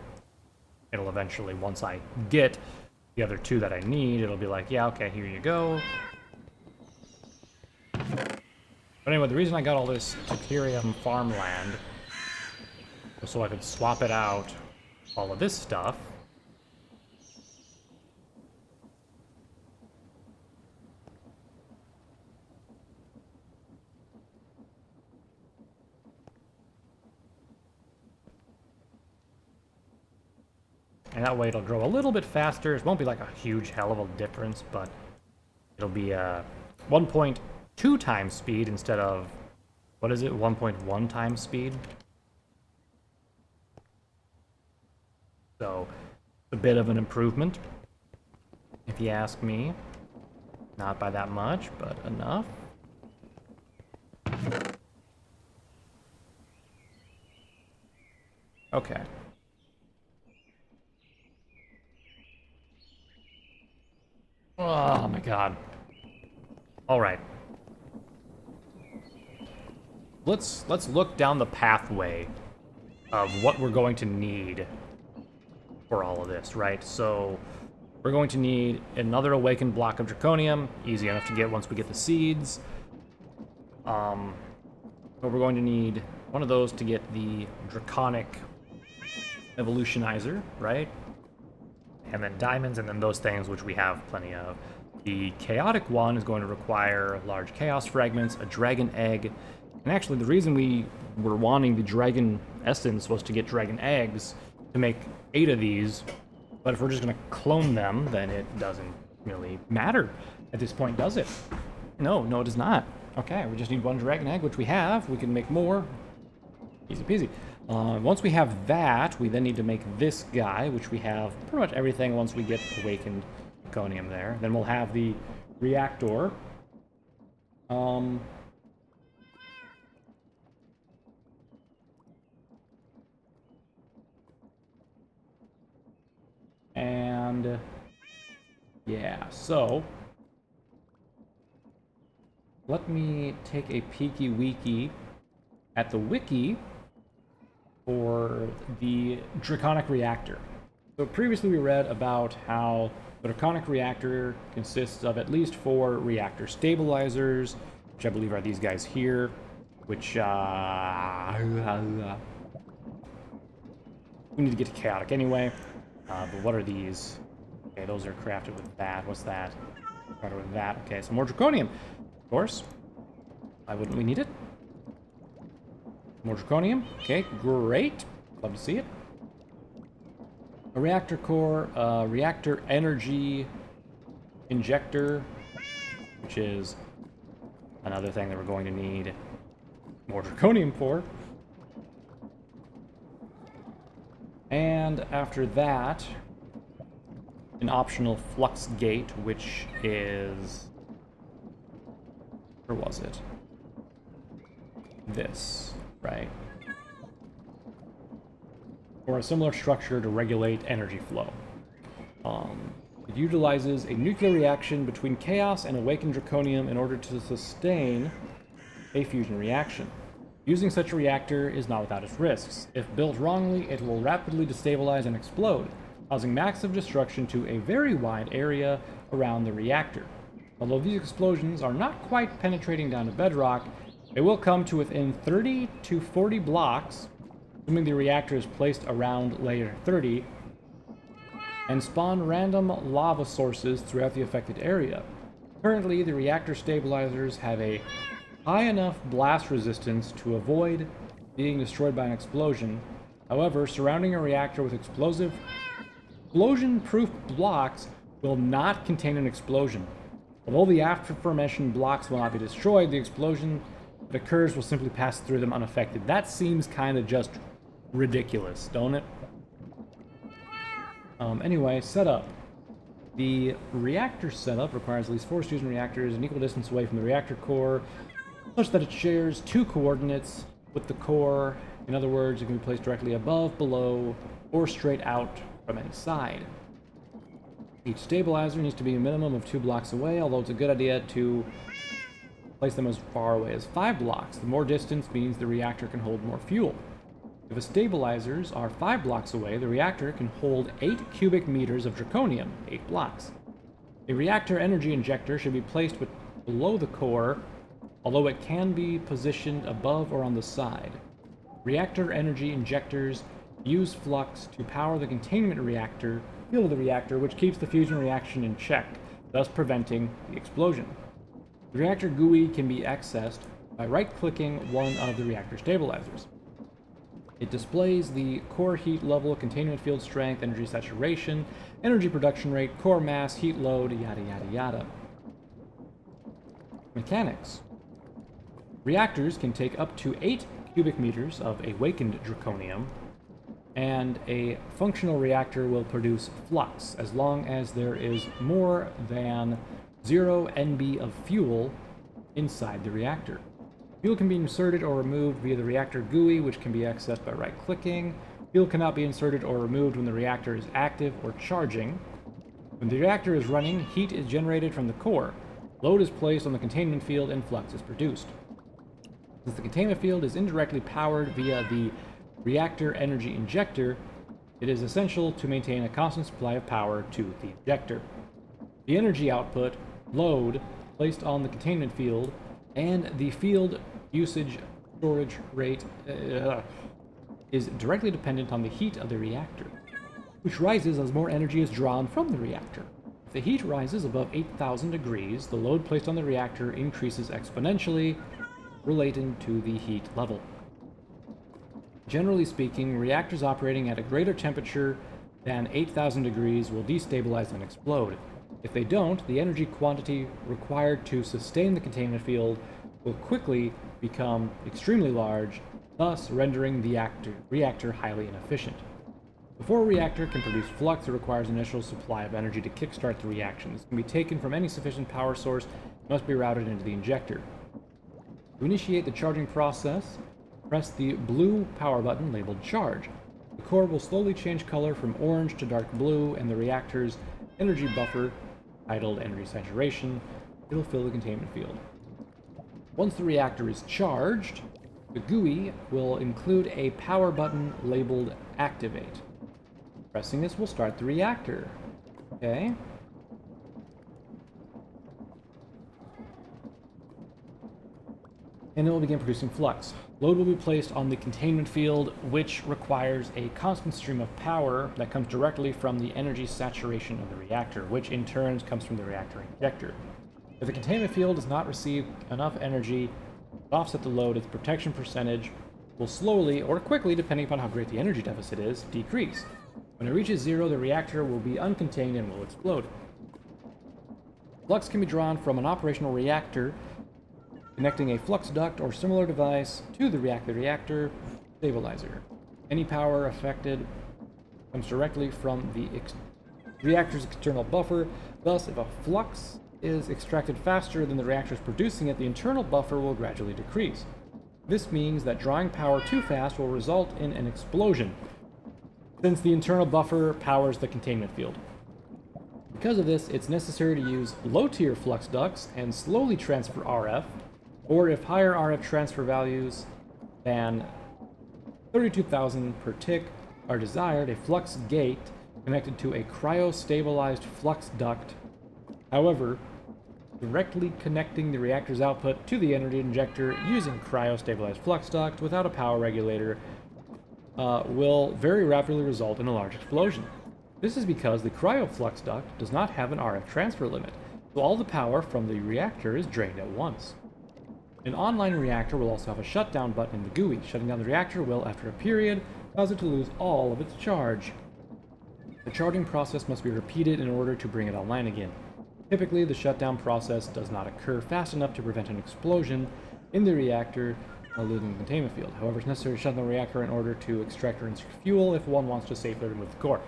it'll eventually, once I get the other 2 that I need, it'll be like, yeah, okay, here you go. But anyway, the reason I got all this Teperium farmland was so I could swap it out, all of this stuff. And that way it'll grow a little bit faster. It won't be like a huge hell of a difference, but it'll be 1.2 times speed instead of, what is it, 1.1 times speed? So, a bit of an improvement, if you ask me. Not by that much, but enough. Okay. Oh my god. Alright. Let's look down the pathway of what we're going to need for all of this, right? So we're going to need another awakened block of draconium, easy enough to get once we get the seeds. But we're going to need one of those to get the draconic evolutionizer, right? And then diamonds, and then those things which we have plenty of. The chaotic one is going to require large chaos fragments, a dragon egg, and actually the reason we were wanting the dragon essence was to get dragon eggs to make 8 of these, but if we're just going to clone them, then it doesn't really matter at this point, does it? No, it does not. Okay, we just need 1 dragon egg, which we have. We can make more. Easy peasy. Once we have that, we then need to make this guy, which we have pretty much everything once we get awakened draconium there. Then we'll have the reactor. And yeah, so let me take a peeky weeky at the wiki for the draconic reactor. So previously we read about how the draconic reactor consists of at least 4 reactor stabilizers, which I believe are these guys here, which we need to get to chaotic anyway. But what are these? Okay, those are crafted with that. What's that? Crafted with that. Okay, some more draconium, of course. Why wouldn't we need it? More draconium. Okay, great. Love to see it. A reactor core, reactor energy injector, which is another thing that we're going to need more draconium for. And after that, an optional flux gate, which is... where was it? This, right? Or a similar structure to regulate energy flow. It utilizes a nuclear reaction between chaos and awakened draconium in order to sustain a fusion reaction. Using such a reactor is not without its risks. If built wrongly, it will rapidly destabilize and explode, causing massive destruction to a very wide area around the reactor. Although these explosions are not quite penetrating down to bedrock, they will come to within 30 to 40 blocks, assuming the reactor is placed around layer 30, and spawn random lava sources throughout the affected area. Currently, the reactor stabilizers have a high enough blast resistance to avoid being destroyed by an explosion. However, surrounding a reactor with explosion-proof blocks will not contain an explosion. Although the aforementioned blocks will not be destroyed, the explosion that occurs will simply pass through them unaffected. That seems kind of just ridiculous, don't it? Anyway, setup. The reactor setup requires at least 4 fusion reactors an equal distance away from the reactor core, such that it shares 2 coordinates with the core. In other words, it can be placed directly above, below, or straight out from any side. Each stabilizer needs to be a minimum of 2 blocks away, although it's a good idea to place them as far away as 5 blocks. The more distance means the reactor can hold more fuel. If the stabilizers are 5 blocks away, the reactor can hold 8 cubic meters of draconium, 8 blocks. A reactor energy injector should be placed below the core, although it can be positioned above or on the side. Reactor energy injectors use flux to power the containment reactor, field of the reactor, which keeps the fusion reaction in check, thus preventing the explosion. The reactor GUI can be accessed by right-clicking one of the reactor stabilizers. It displays the core heat level, containment field strength, energy saturation, energy production rate, core mass, heat load, yada yada yada. Mechanics. Reactors can take up to 8 cubic meters of awakened draconium, and a functional reactor will produce flux as long as there is more than 0 NB of fuel inside the reactor. Fuel can be inserted or removed via the reactor GUI, which can be accessed by right-clicking. Fuel cannot be inserted or removed when the reactor is active or charging. When the reactor is running, heat is generated from the core. Load is placed on the containment field and flux is produced. Since the containment field is indirectly powered via the reactor energy injector, it is essential to maintain a constant supply of power to the injector. The energy output, load, placed on the containment field, and the field usage storage rate is directly dependent on the heat of the reactor, which rises as more energy is drawn from the reactor. If the heat rises above 8,000 degrees, the load placed on the reactor increases exponentially, relating to the heat level. Generally speaking, reactors operating at a greater temperature than 8,000 degrees will destabilize and explode. If they don't, the energy quantity required to sustain the containment field will quickly become extremely large, thus rendering the reactor highly inefficient. Before a reactor can produce flux, it requires an initial supply of energy to kickstart the reaction. This can be taken from any sufficient power source and must be routed into the injector. To initiate the charging process, press the blue power button labeled Charge. The core will slowly change color from orange to dark blue, and the reactor's energy buffer, titled Energy Saturation, will fill the containment field. Once the reactor is charged, the GUI will include a power button labeled Activate. Pressing this will start the reactor. Okay. And it will begin producing flux. Load will be placed on the containment field, which requires a constant stream of power that comes directly from the energy saturation of the reactor, which in turn comes from the reactor injector. If the containment field does not receive enough energy to offset the load, its protection percentage will slowly, or quickly, depending upon how great the energy deficit is, decrease. When it reaches 0, the reactor will be uncontained and will explode. Flux can be drawn from an operational reactor connecting a flux duct or similar device to the reactor stabilizer. Any power affected comes directly from the reactor's external buffer. Thus, if a flux is extracted faster than the reactor is producing it, the internal buffer will gradually decrease. This means that drawing power too fast will result in an explosion, since the internal buffer powers the containment field. Because of this, it's necessary to use low-tier flux ducts and slowly transfer RF, or if higher RF transfer values than 32,000 per tick are desired, a flux gate connected to a cryo-stabilized flux duct. However, directly connecting the reactor's output to the energy injector using cryo-stabilized flux duct without a power regulator will very rapidly result in a large explosion. This is because the cryo-flux duct does not have an RF transfer limit, so all the power from the reactor is drained at once. An online reactor will also have a shutdown button in the GUI. Shutting down the reactor will, after a period, cause it to lose all of its charge. The charging process must be repeated in order to bring it online again. Typically, the shutdown process does not occur fast enough to prevent an explosion in the reactor leaving the containment field. However, it's necessary to shut down the reactor in order to extract or insert fuel if one wants to safely remove the core.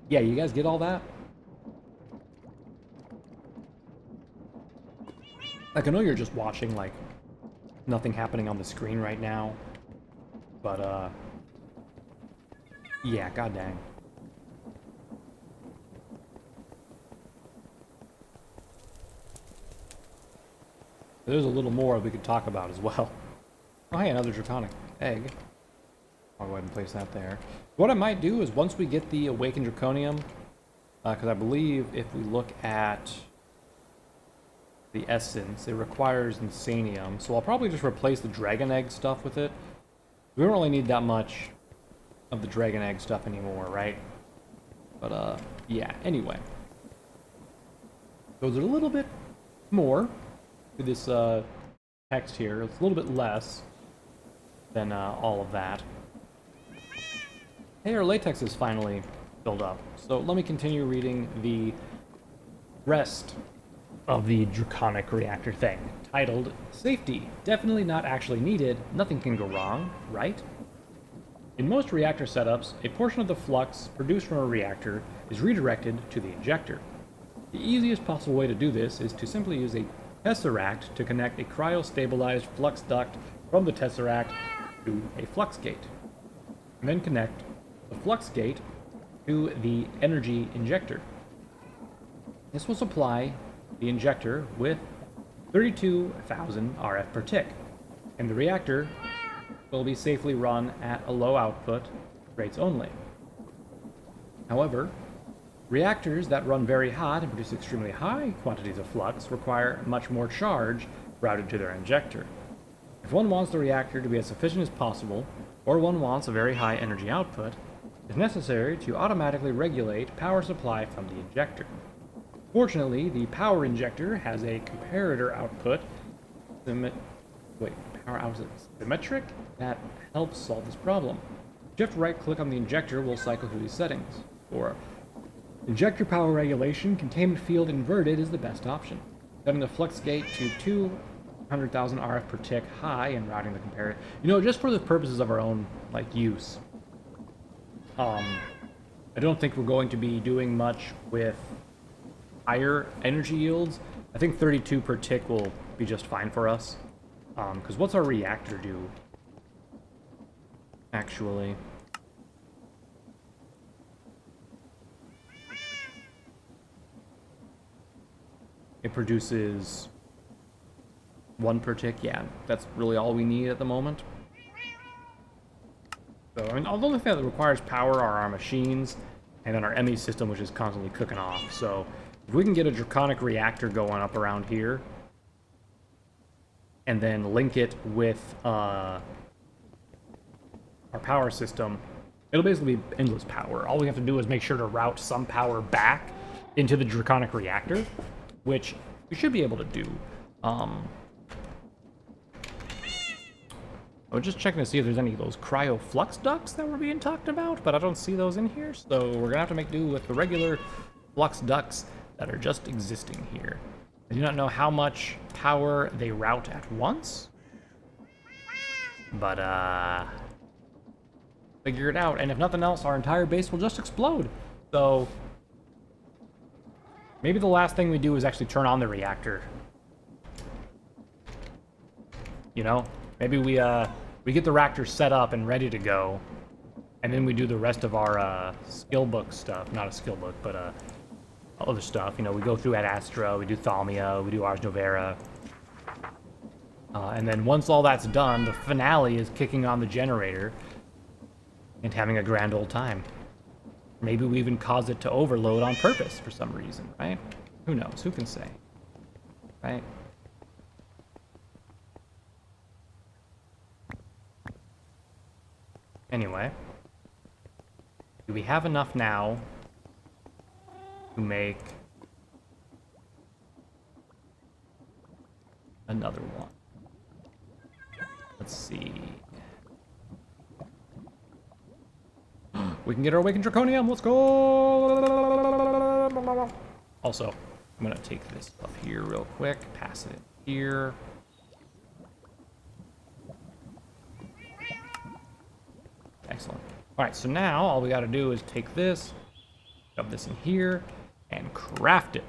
Yeah, you guys get all that? Like, I know you're just watching, like, nothing happening on the screen right now. But, yeah, god dang. There's a little more we could talk about as well. Oh, hey, another draconic egg. I'll go ahead and place that there. What I might do is once we get the awakened draconium, because I believe if we look at the essence, it requires insanium, so I'll probably just replace the dragon egg stuff with it. We don't really need that much of the dragon egg stuff anymore, right? But, yeah, anyway. Goes a little bit more to this, text here. It's a little bit less than, all of that. Hey, our latex is finally filled up. So let me continue reading the rest of the draconic reactor thing, titled Safety. Definitely not actually needed. Nothing can go wrong, right? In most reactor setups, a portion of the flux produced from a reactor is redirected to the injector. The easiest possible way to do this is to simply use a tesseract to connect a cryo-stabilized flux duct from the tesseract to a flux gate, and then connect the flux gate to the energy injector. This will supply the injector with 32,000 RF per tick, and the reactor will be safely run at a low output rates only. However, reactors that run very hot and produce extremely high quantities of flux require much more charge routed to their injector. If one wants the reactor to be as efficient as possible, or one wants a very high energy output, it's necessary to automatically regulate power supply from the injector. Fortunately, the power injector has a comparator output symmetric that helps solve this problem. Just right-click on the injector will cycle through these settings. For injector power regulation, containment field inverted is the best option. Setting the flux gate to 200,000 RF per tick high and routing the comparator. You know, just for the purposes of our own, like, use. I don't think we're going to be doing much with higher energy yields. I think 32 per tick will be just fine for us. Because what's our reactor do? Actually. It produces 1 per tick. Yeah, that's really all we need at the moment. So, I mean, although the thing that requires power are our machines, and then our ME system, which is constantly cooking off. So, if we can get a draconic reactor going up around here, and then link it with our power system, it'll basically be endless power. All we have to do is make sure to route some power back into the draconic reactor, which we should be able to do. I was just checking to see if there's any of those cryo flux ducts that were being talked about, but I don't see those in here, so we're gonna have to make do with the regular flux ducts that are just existing here. I do not know how much power they route at once, but figure it out. And if nothing else, our entire base will just explode. So maybe the last thing we do is actually turn on the reactor. You know, maybe we get the reactor set up and ready to go, and then we do the rest of our skill book stuff. Not a skill book, but other stuff. You know, we go through Ad Astra, we do Thalmia, we do Ars Novera. And then once all that's done, the finale is kicking on the generator and having a grand old time. Maybe we even cause it to overload on purpose for some reason, right? Who knows? Who can say? Right? Anyway, do we have enough now to make another one? Let's see. We can get our awakened draconium. Let's go! Also, I'm gonna take this up here real quick, pass it here. Excellent. All right, so now all we gotta do is take this, shove this in here, and craft it.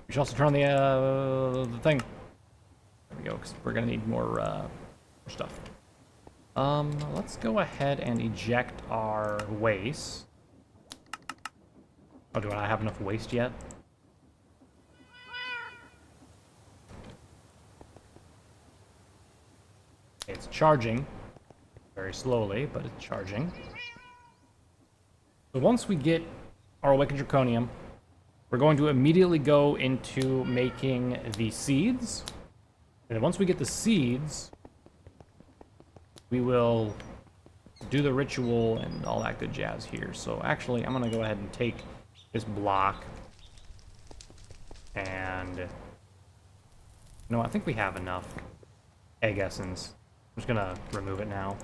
We should also turn on the thing. There we go, because we're gonna need more stuff. Let's go ahead and eject our waste. Oh, do I have enough waste yet? It's charging. Very slowly, but it's charging. So once we get our awakened draconium, we're going to immediately go into making the seeds. And once we get the seeds, we will do the ritual and all that good jazz here. So actually, I'm going to go ahead and take this block. And... no, I think we have enough egg essence. I'm just going to remove it now.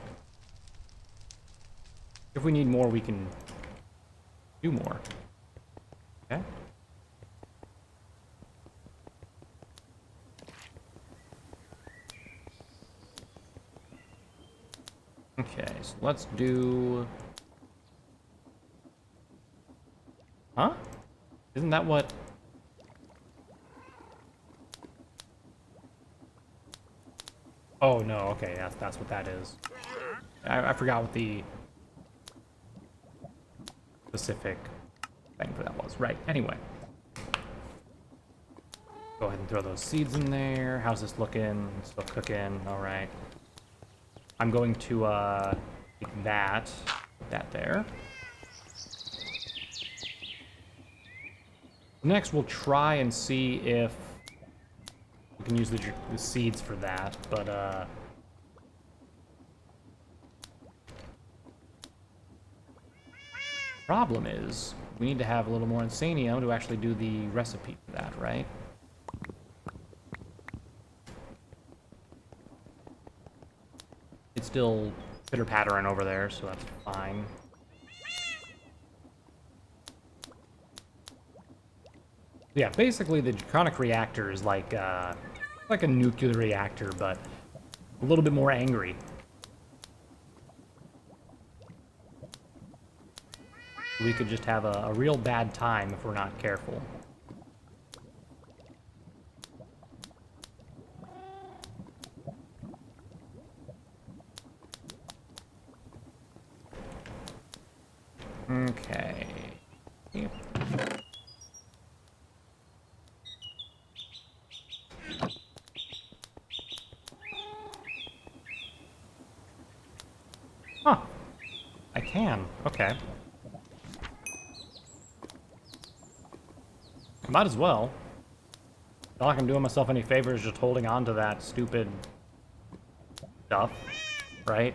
If we need more, we can do more. Okay. Okay, so let's do... huh? Isn't that what... oh, no, okay, that's what that is. I forgot what the specific thing for that was. Right, anyway. Go ahead and throw those seeds in there. How's this looking? Still cooking, alright. I'm going to take that, put that there. Next, we'll try and see if we can use the seeds for that, but problem is, we need to have a little more insanium to actually do the recipe for that, right? It's still pitter-pattering over there, so that's fine. Yeah, basically the draconic reactor is like a nuclear reactor, but a little bit more angry. We could just have a real bad time if we're not careful. Okay. Yep. Huh. I can. Okay. Might as well. Not like I'm doing myself any favors just holding on to that stupid stuff, right?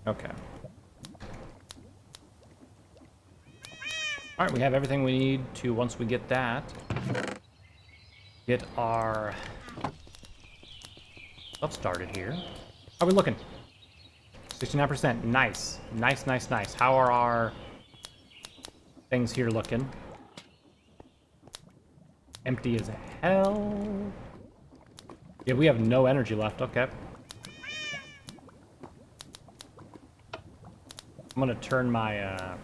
Okay. Alright, we have everything we need to, once we get that, get our stuff started here. How are we looking? 69%. Nice. Nice, nice, nice. How are our things here looking? Empty as hell. Yeah, we have no energy left. Okay. I'm gonna turn my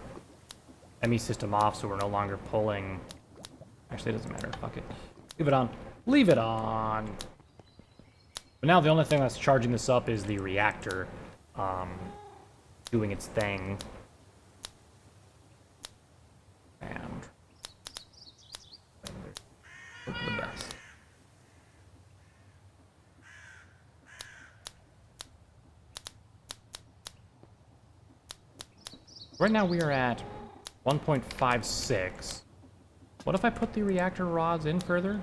ME system off so we're no longer pulling. Actually, it doesn't matter. Fuck it. Leave it on. Leave it on. But now the only thing that's charging this up is the reactor doing its thing. And hope for the best. Right now we are at 1.56. What if I put the reactor rods in further?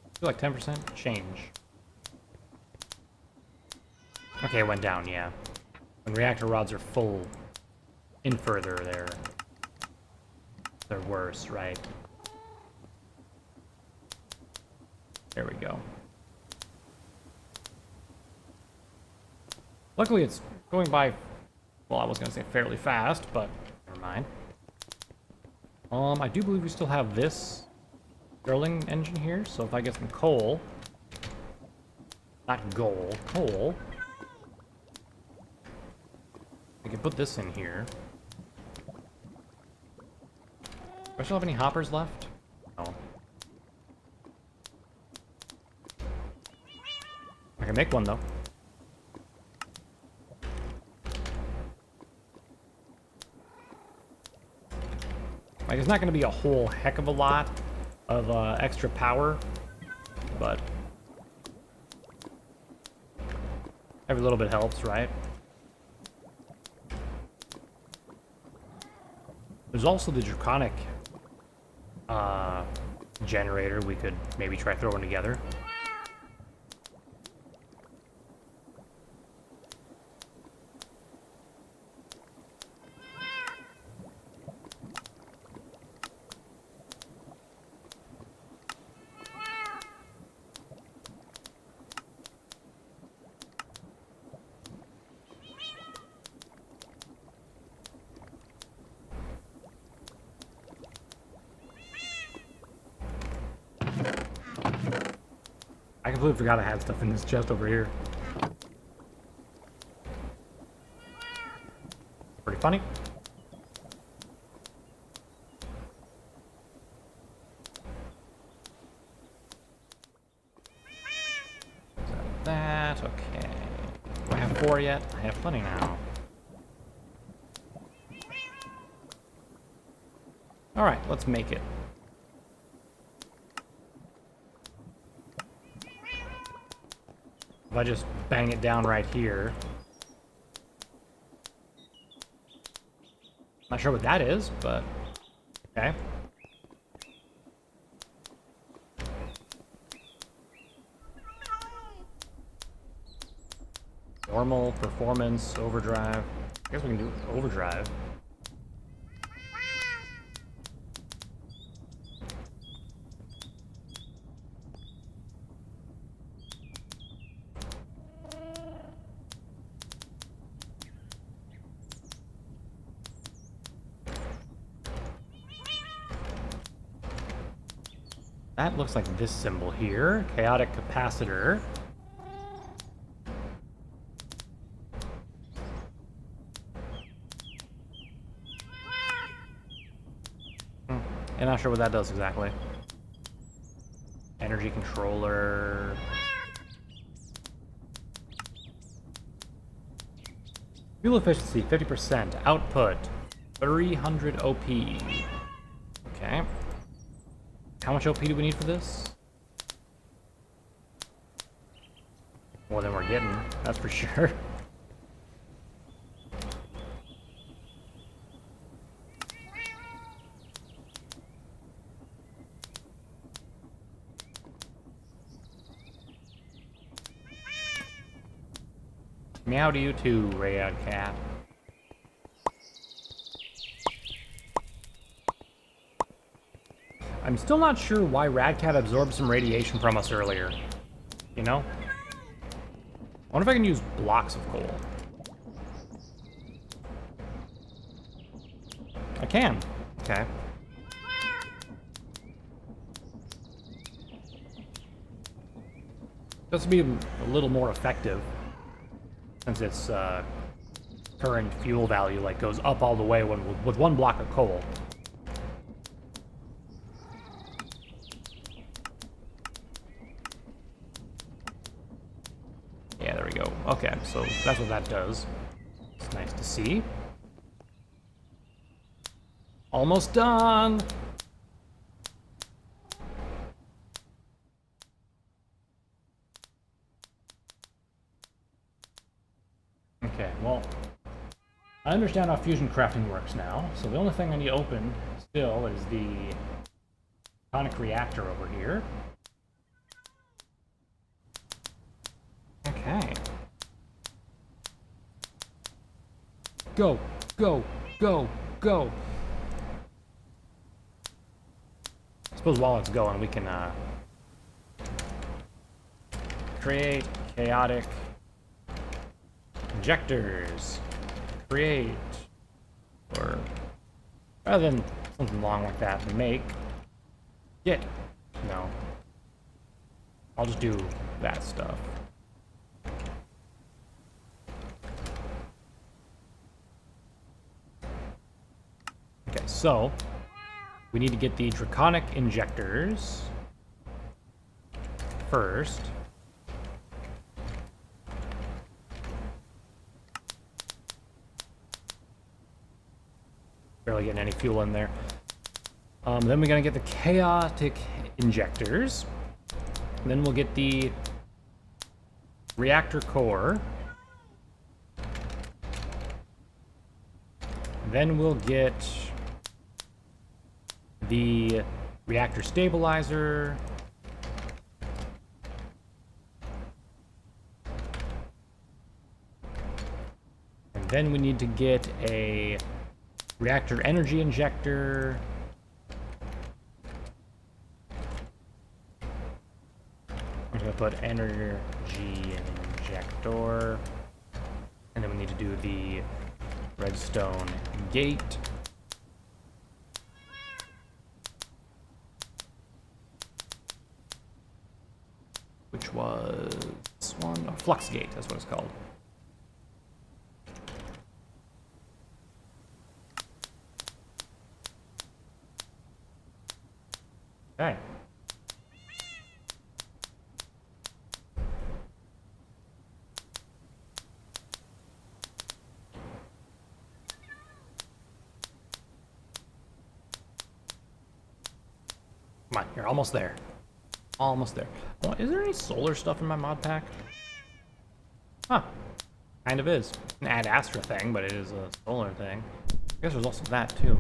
I feel like 10% change. Okay, it went down, yeah. When reactor rods are full in further, they're they're worse, right? There we go. Luckily, it's going by, well, I was going to say fairly fast, but never mind. I do believe we still have this Stirling engine here, so if I get some coal, not gold, coal, I can put this in here. Do I still have any hoppers left? No. I can make one, though. Like, it's not going to be a whole heck of a lot of extra power, but every little bit helps, right? There's also the Draconic generator we could maybe try throwing together. I completely forgot I had stuff in this chest over here. Pretty funny. That, okay. Do I have 4 yet? I have plenty now. Alright, let's make it. If I just bang it down right here. Not sure what that is, but okay. Normal, performance, overdrive. I guess we can do overdrive. That looks like this symbol here, chaotic capacitor. I'm not sure what that does exactly. Energy controller. Fuel efficiency, 50%. Output, 300 OP. Okay. How much OP do we need for this? More than we're getting, that's for sure. Meow to you too, Rad Cat. I'm still not sure why Radcat absorbed some radiation from us earlier. You know? I wonder if I can use blocks of coal. I can. Okay. This will be a little more effective since its current fuel value like goes up all the way with one block of coal. Yeah, there we go. Okay, so that's what that does. It's nice to see. Almost done! Okay, well, I understand how fusion crafting works now, so the only thing I need to open still is the atomic reactor over here. Okay. Go, go, go, go. suppose while it's going, we can create chaotic injectors. Create, or rather than something long like that, make, get. No. I'll just do that stuff. Okay, so we need to get the draconic injectors first. Barely getting any fuel in there. Then we're gonna get the chaotic injectors. Then we'll get the reactor core. Then we'll get the reactor stabilizer. And then we need to get a reactor energy injector. I'm gonna put energy injector. And then we need to do the redstone gate. Which was this one? Oh, flux gate, that's what it's called. Okay. Come on, you're almost there. Almost there. Oh, is there any solar stuff in my mod pack? Huh. Kind of is. An Ad Astra thing, but it is a solar thing. I guess there's also that too.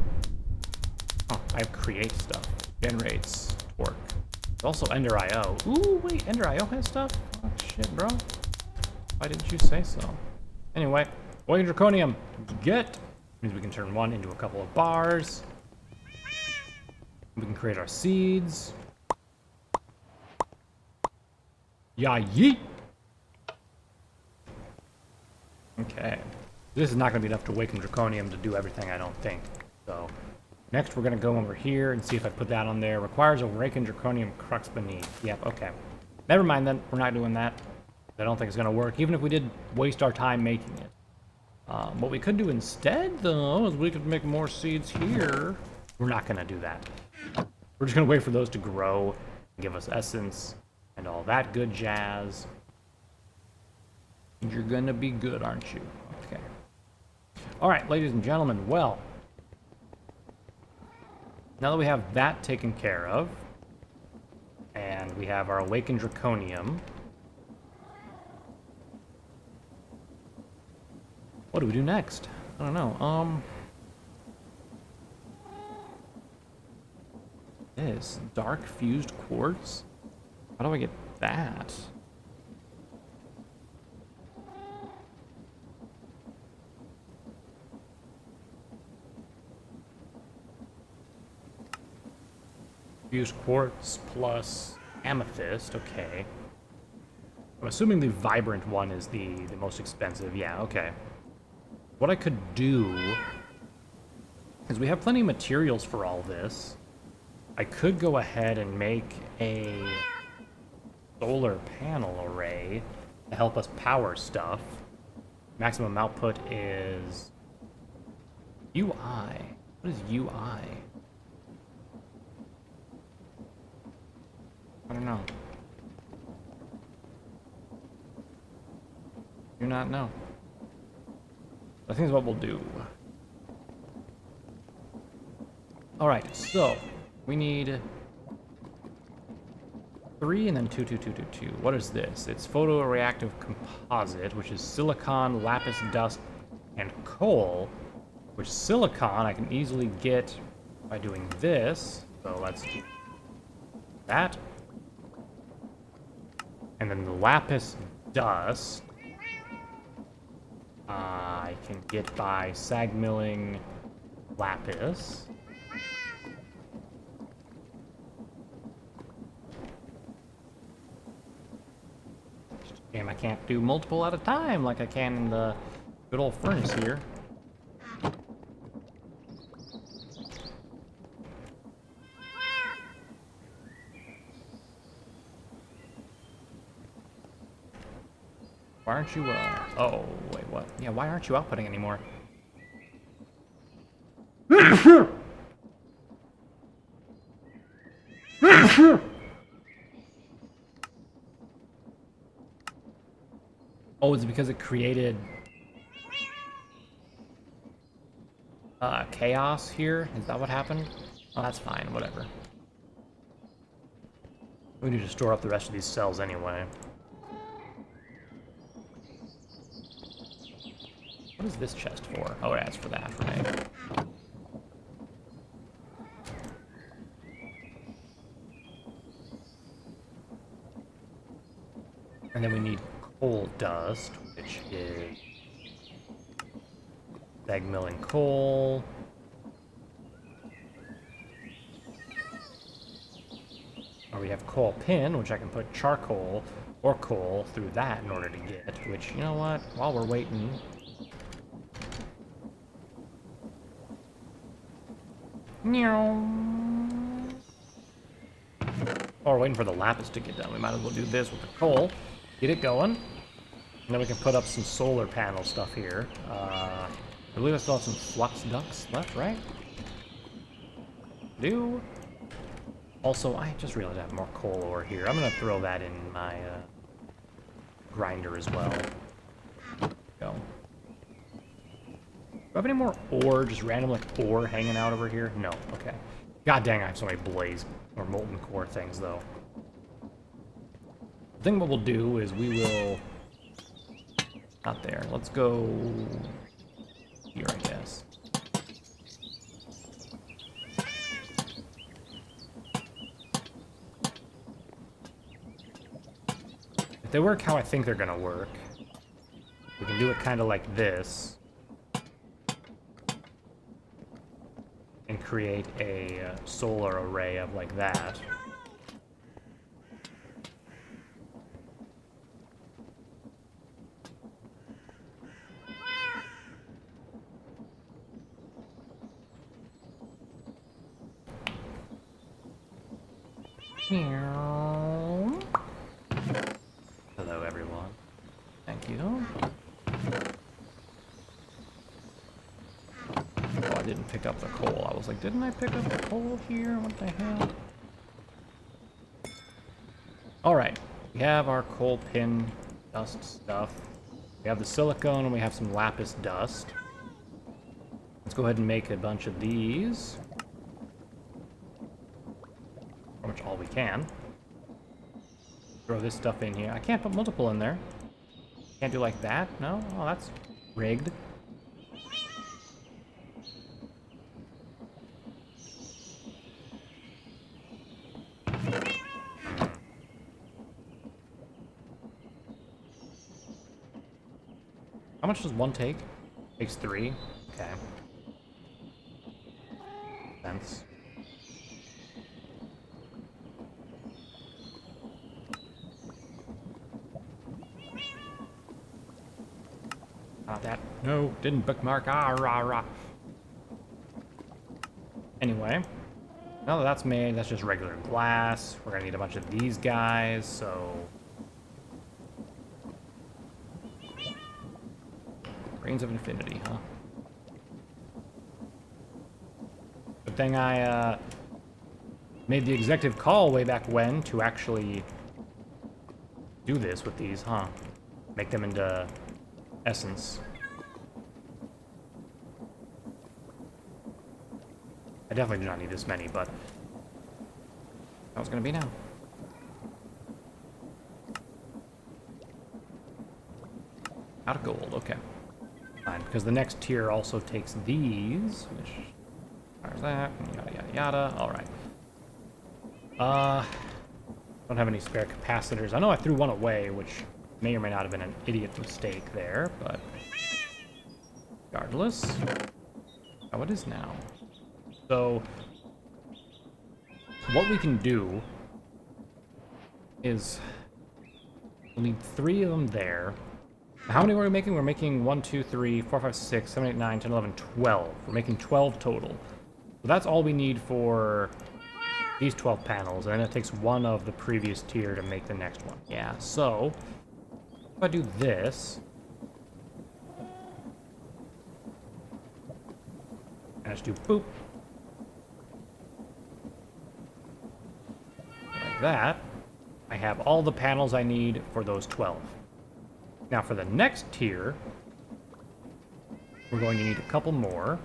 Oh, I have create stuff. Generates torque. There's also Ender IO. Ooh, wait, Ender IO has stuff? Oh shit, bro. Why didn't you say so? Anyway, Awakened Draconium. Get. Means we can turn one into a couple of bars. We can create our seeds. Yeah, yeet! Okay. This is not going to be enough to awaken Draconium to do everything, I don't think. So, next we're going to go over here and see if I put that on there. Requires awaken Draconium crux beneath. Yep, okay. Never mind then. We're not doing that. I don't think it's going to work, even if we did waste our time making it. What we could do instead, though, is we could make more seeds here. We're not going to do that. We're just going to wait for those to grow and give us essence and all that good jazz. You're going to be good, aren't you? Okay. All right, ladies and gentlemen, well, now that we have that taken care of, and we have our Awakened Draconium, what do we do next? I don't know. This dark fused quartz? How do I get that? Fused quartz plus amethyst, okay. I'm assuming the vibrant one is the most expensive. Yeah, okay. What I could do is we have plenty of materials for all this. I could go ahead and make a solar panel array to help us power stuff. Maximum output is UI. What is UI? I don't know. Do not know. I think is what we'll do. Alright, so we need 3 and then 2, 2, 2, 2, 2. What is this? It's photoreactive composite, which is silicon, lapis dust, and coal. Which silicon I can easily get by doing this. So let's do that. And then the lapis dust I can get by sag milling lapis. Damn, I can't do multiple at a time like I can in the good old furnace here. Why aren't you, oh, wait, what? Yeah, why aren't you outputting anymore? Oh, it's because it created chaos here? Is that what happened? Oh, that's fine, whatever. We need to store up the rest of these cells anyway. What is this chest for? Oh, yeah, it's for that, right? And then we need coal dust, which is bag milling coal. Or we have coal pin, which I can put charcoal or coal through that in order to get, which, you know what, while we're waiting... While we're waiting for the lapis to get done, we might as well do this with the coal. Get it going. And then we can put up some solar panel stuff here. I believe I still have some flux ducts left, right? Do. Also, I just realized I have more coal ore here. I'm gonna throw that in my grinder as well. Go. Do I have any more ore, just random like ore hanging out over here? No, okay. God dang, I have so many blaze or molten core things though. I think what we'll do is we will... Not there. Let's go here, I guess. If they work how I think they're gonna work, we can do it kind of like this. And create a solar array of like that. Hello, everyone. Thank you. Oh, I didn't pick up the coal. I was like, didn't I pick up the coal here? What the hell? Alright, we have our coal pin dust stuff. We have the silicone and we have some lapis dust. Let's go ahead and make a bunch of these. Pretty much all we can. Throw this stuff in here. I can't put multiple in there. Can't do like that? No? Oh, that's rigged. How much does one take? Takes 3. Okay. Sense. Not that. No, didn't bookmark. Ah, rah, rah. Anyway. Now that that's made, that's just regular glass. We're gonna need a bunch of these guys, so... Brains of Infinity, huh? Good thing I, made the executive call way back when to actually do this with these, huh? Make them into essence. I definitely do not need this many, but that was gonna be now. Out of gold, okay. Fine, because the next tier also takes these, which requires that, yada yada yada. Alright. Don't have any spare capacitors. I know I threw one away, which may or may not have been an idiot mistake there, but regardless. How it is now. So what we can do is We'll need 3 of them there. How many were we making? We're making 1, 2, 3, 4, 5, 6, 7, 8, 9, 10, 11, 12. We're making 12 total. So that's all we need for these 12 panels, and then it takes 1 of the previous tier to make the next one. Yeah, so if I do this, and I just do boop, like that, I have all the panels I need for those 12. Now for the next tier, we're going to need a couple more.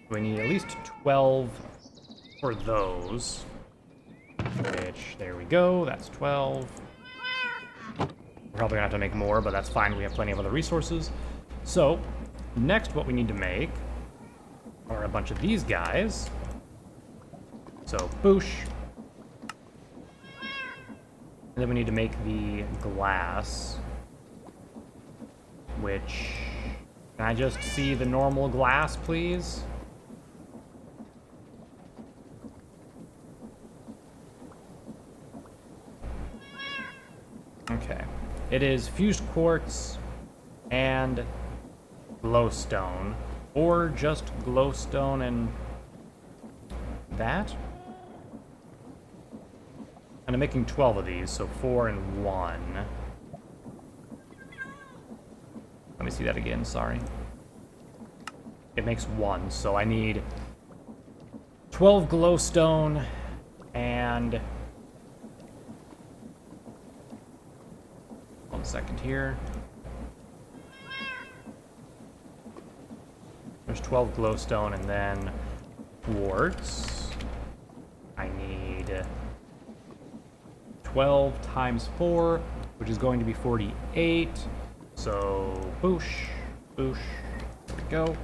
We need at least 12 for those. Which, there we go, that's 12. We're probably gonna have to make more, but that's fine, we have plenty of other resources. So, next what we need to make are a bunch of these guys. So, boosh. And then we need to make the glass, which... Can I just see the normal glass, please? Okay. It is fused quartz and glowstone, or just glowstone and that? And I'm making 12 of these, so 4 and 1. Let me see that again, sorry. It makes 1, so I need 12 glowstone and... One second here. There's 12 glowstone and then quartz. I need 12 times 4, which is going to be 48. So, boosh, boosh, there we go.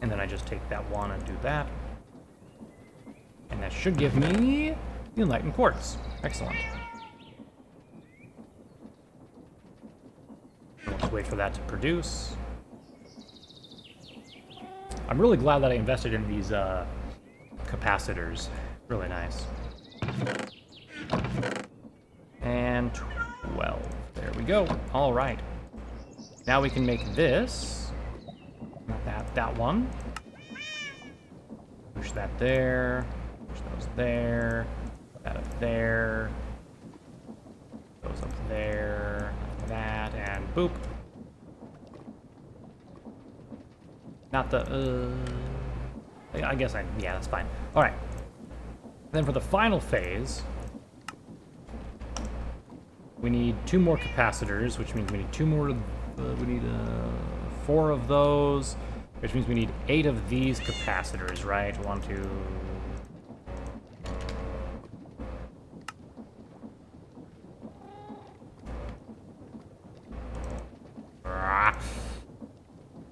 And then I just take that one and do that. And that should give me the enlightened quartz. Excellent. Let's wait for that to produce. I'm really glad that I invested in these capacitors. Really nice. And 12. There we go. All right. Now we can make this. Not that, that one. Push that there. Push those there. That up there. Those up there. That, and boop. Not the, I guess yeah, that's fine. All right. Then for the final phase, we need 2 more capacitors, which means we need 2 more, we need 4 of those, which means we need 8 of these capacitors, right? 1, 2...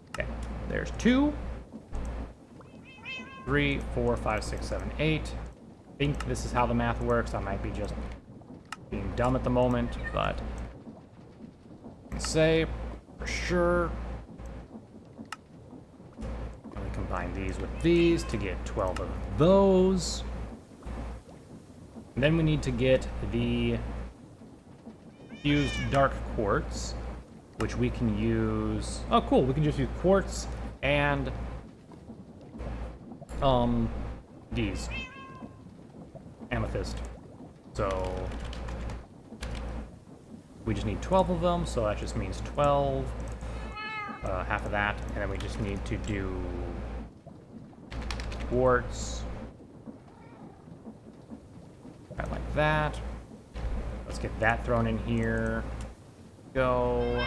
Okay, there's 2, 3, 4, 5, 6, 7, 8. I think this is how the math works. I might be just being dumb at the moment, but I can say for sure. And we combine these with these to get 12 of those. And then we need to get the fused dark quartz, which we can use... Oh, cool. We can just use quartz and these. Amethyst. So we just need 12 of them, so that just means 12. Half of that, and then we just need to do quartz. Right, like that. Let's get that thrown in here. Go.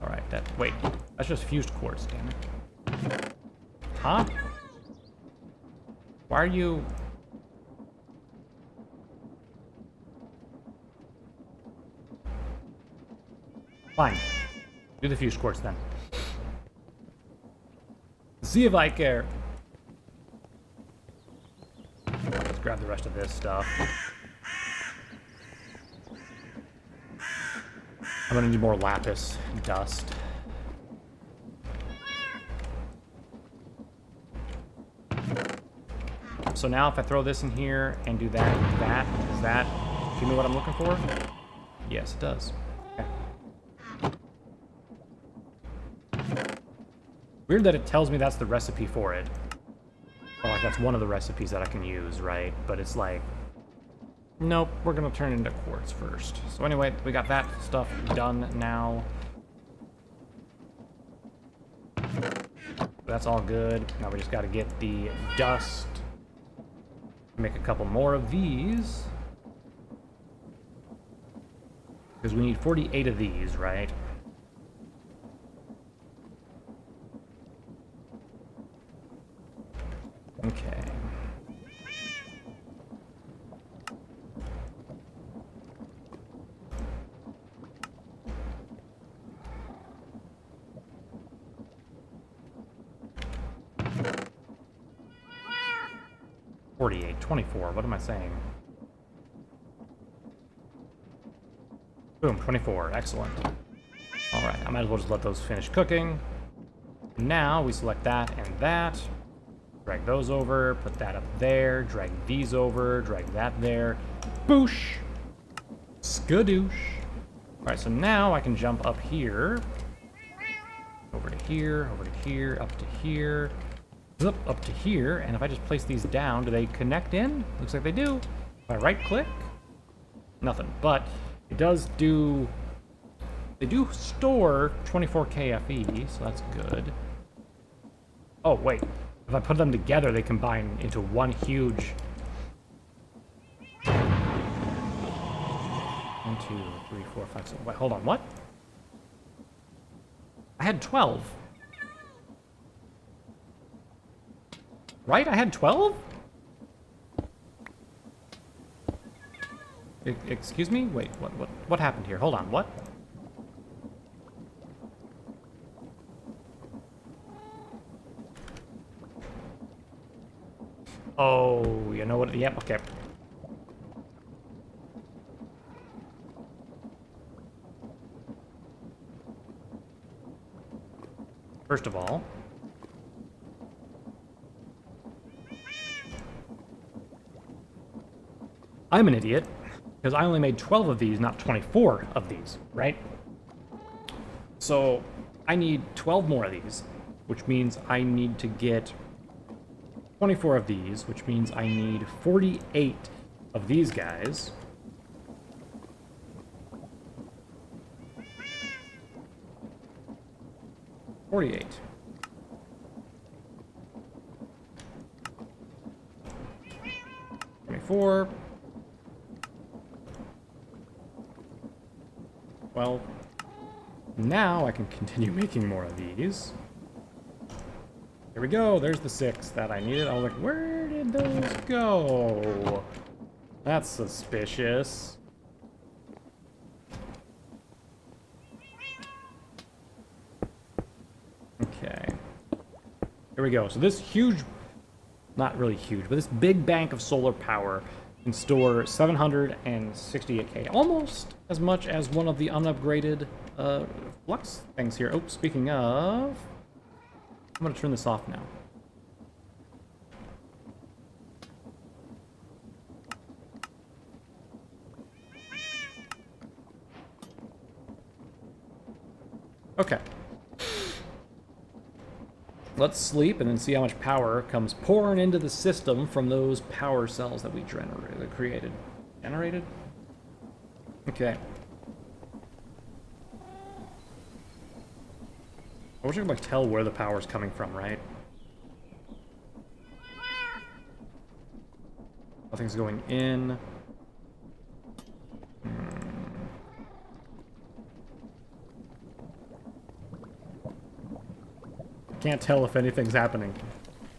Alright, that... Wait. That's just fused quartz, damn it. Huh? Why are you... Fine. Do the fused quartz then. See if I care. Let's grab the rest of this stuff. I'm gonna need more lapis dust. So now if I throw this in here and do that, does that give me what I'm looking for? Yes, it does. Okay. Weird that it tells me that's the recipe for it. Or like that's one of the recipes that I can use, right? But it's like, nope, we're gonna turn it into quartz first. So anyway, we got that stuff done now. That's all good. Now we just gotta get the dust. Make a couple more of these. Because we need 48 of these, right? Okay. $48, $24, what am I saying? Boom, 24, excellent. Alright, I might as well just let those finish cooking. Now we select that and that. Drag those over, put that up there, drag these over, drag that there. Boosh! Skadoosh! Alright, so now I can jump up here. Over to here, up to here. Up to here, and if I just place these down, do they connect in? Looks like they do. If I right-click, nothing. But it does do... They do store 24 KFE, so that's good. Oh, wait. If I put them together, they combine into one huge... 1, 2, 3, 4, 5, 6... Wait, hold on, what? I had 12. Right? I had 12? Excuse me? Wait, what happened here? Hold on, what? Oh, you know what? Yep, okay. First of all, I'm an idiot, because I only made 12 of these, not 24 of these, right? So, I need 12 more of these, which means I need to get 24 of these, which means I need 48 of these guys. $48. $24. Well, now I can continue making more of these. Here we go, there's the 6 that I needed. I was like, where did those go? That's suspicious. Okay. Here we go. So this huge, not really huge, but this big bank of solar power can store 768K. Almost as much as one of the unupgraded flux things here. Oh, speaking of... I'm going to turn this off now. Okay. Let's sleep and then see how much power comes pouring into the system from those power cells that we created. Generated? Okay. I wish I could like tell where the power's coming from, right? Nothing's going in. Can't tell if anything's happening.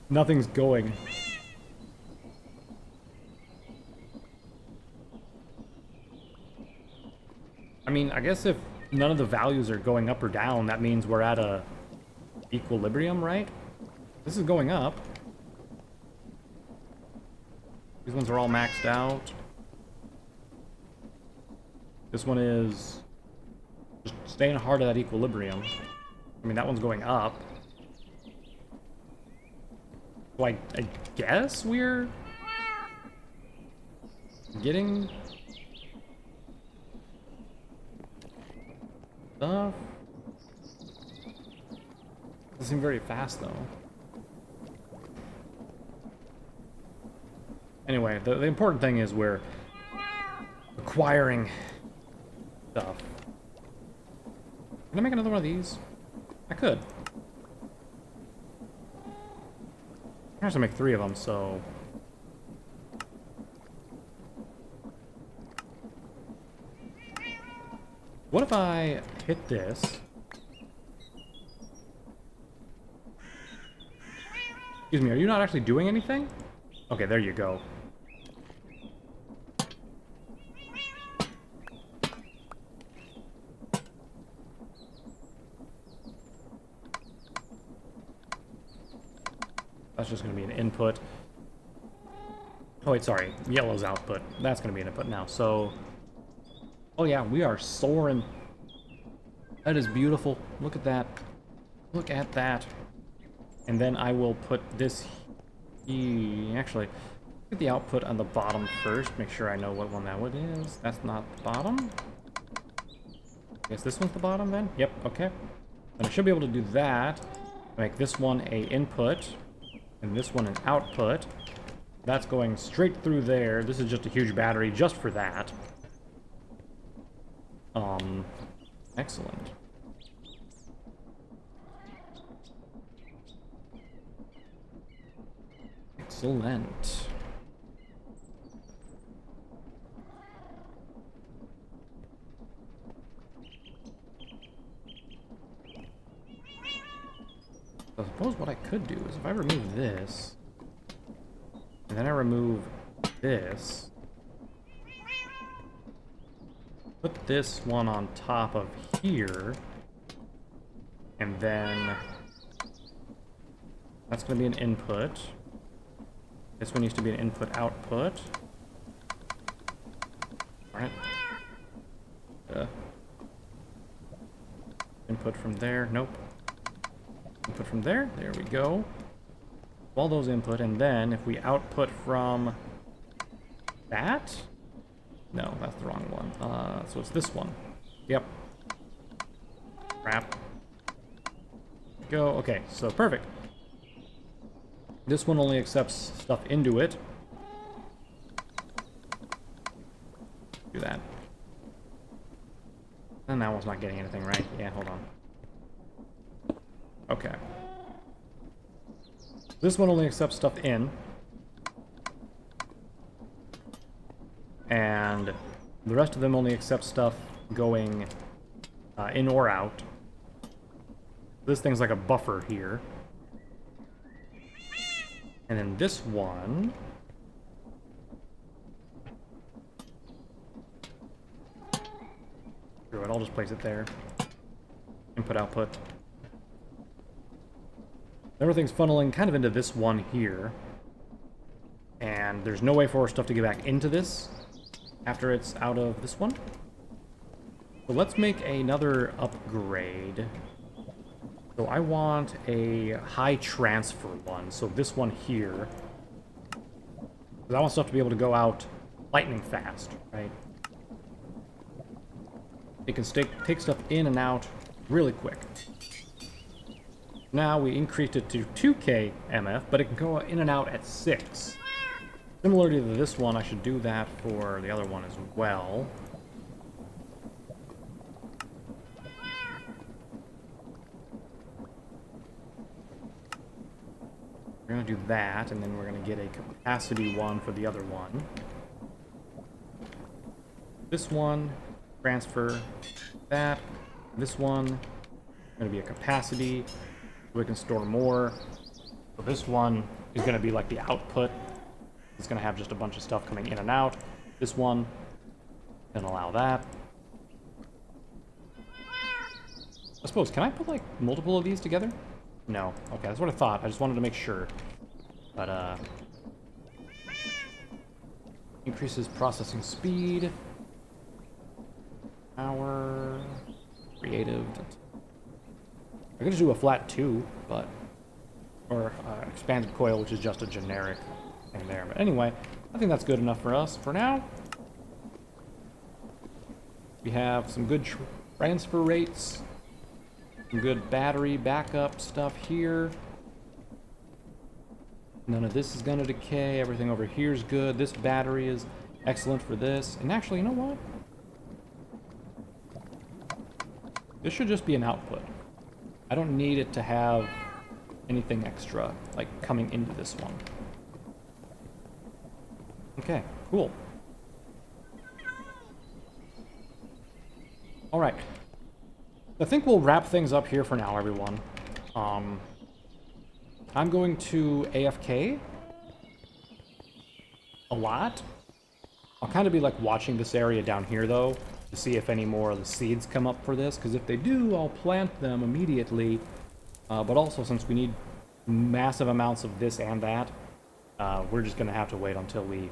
Nothing's going. I mean, I guess if none of the values are going up or down, that means we're at a equilibrium, right? This is going up. These ones are all maxed out. This one is just staying hard at that equilibrium. I mean, that one's going up. So I guess we're getting stuff. Doesn't seem very fast though. Anyway, the important thing is we're acquiring stuff. Can I make another one of these? I could. I have to make 3 of them, so... What if I hit this? Excuse me, are you not actually doing anything? Okay, there you go. That's just going to be an input. Oh wait, sorry. Yellow's output. That's going to be an input now. So... Oh yeah, we are soaring. That is beautiful. Look at that. Look at that. And then I will put this... Actually, get the output on the bottom first. Make sure I know what one that one is. That's not the bottom. I guess this one's the bottom then? Yep, okay. And I should be able to do that. Make this one a input. And this one an output. That's going straight through there. This is just a huge battery just for that. Excellent. Excellent. I suppose what I could do is if I remove this, and then I remove this, put this one on top of here, and then that's going to be an input. This one needs to be an input-output. Alright. Input from there. Nope. Input from there. There we go. All those input, and then if we output from that... No, that's the wrong one. So it's this one. Yep. Crap. Go. Okay, so perfect. This one only accepts stuff into it. Do that. And that one's not getting anything, right? Yeah, hold on. Okay. This one only accepts stuff in. And the rest of them only accept stuff going in or out. This thing's like a buffer here. And then this one... Screw it, I'll just place it there. Input, output. Everything's funneling kind of into this one here. And there's no way for stuff to get back into this after it's out of this one. So let's make another upgrade. So I want a high transfer one. So this one here. Because I want stuff to be able to go out lightning fast, right? It can take stuff in and out really quick. Now we increased it to 2K MF, but it can go in and out at 6. Similarly to this one, I should do that for the other one as well. We're going to do that, and then we're going to get a capacity one for the other one. This one, transfer that. This one, going to be a capacity, so we can store more. So this one is going to be like the output. It's going to have just a bunch of stuff coming in and out. This one, then allow that. I suppose, can I put like multiple of these together? No. Okay, that's what I thought. I just wanted to make sure. But, increases processing speed. Power. Creative. I could just do a flat 2, but... Or, expanded coil, which is just a generic thing there. But anyway, I think that's good enough for us for now. We have some good transfer rates, some good battery backup stuff here. None of this is going to decay. Everything over here is good. This battery is excellent for this. And actually, you know what? This should just be an output. I don't need it to have anything extra, like, coming into this one. Okay, cool. Alright. I think we'll wrap things up here for now, everyone. I'm going to AFK a lot. I'll kind of be like watching this area down here though, to see if any more of the seeds come up for this, because if they do, I'll plant them immediately. But also, since we need massive amounts of this and that, we're just going to have to wait until we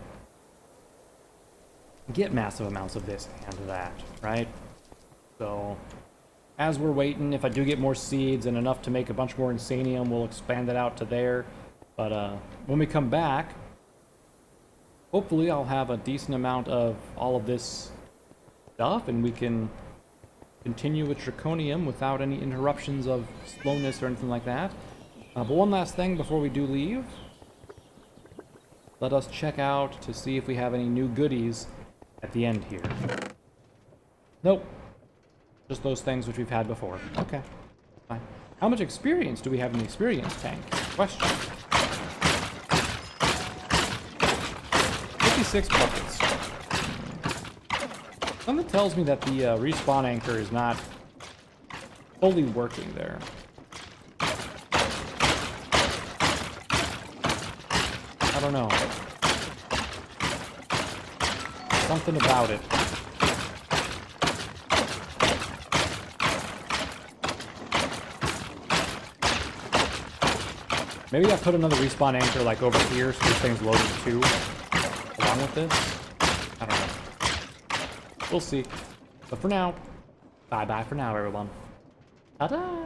get massive amounts of this and that, right? So, as we're waiting, if I do get more seeds and enough to make a bunch more Insanium, we'll expand it out to there. But when we come back, hopefully I'll have a decent amount of all of this stuff, and we can continue with Draconium without any interruptions of slowness or anything like that. But one last thing before we do leave. Let us check out to see if we have any new goodies at the end here. Nope. Just those things which we've had before. Okay. Fine. How much experience do we have in the experience tank? Question. 56 buckets. Something tells me that the respawn anchor is not fully working there. I don't know. Something about it. Maybe I put another respawn anchor like over here so this thing's loaded too, along with this. I don't know. We'll see. But for now, bye-bye for now, everyone. Ta-da!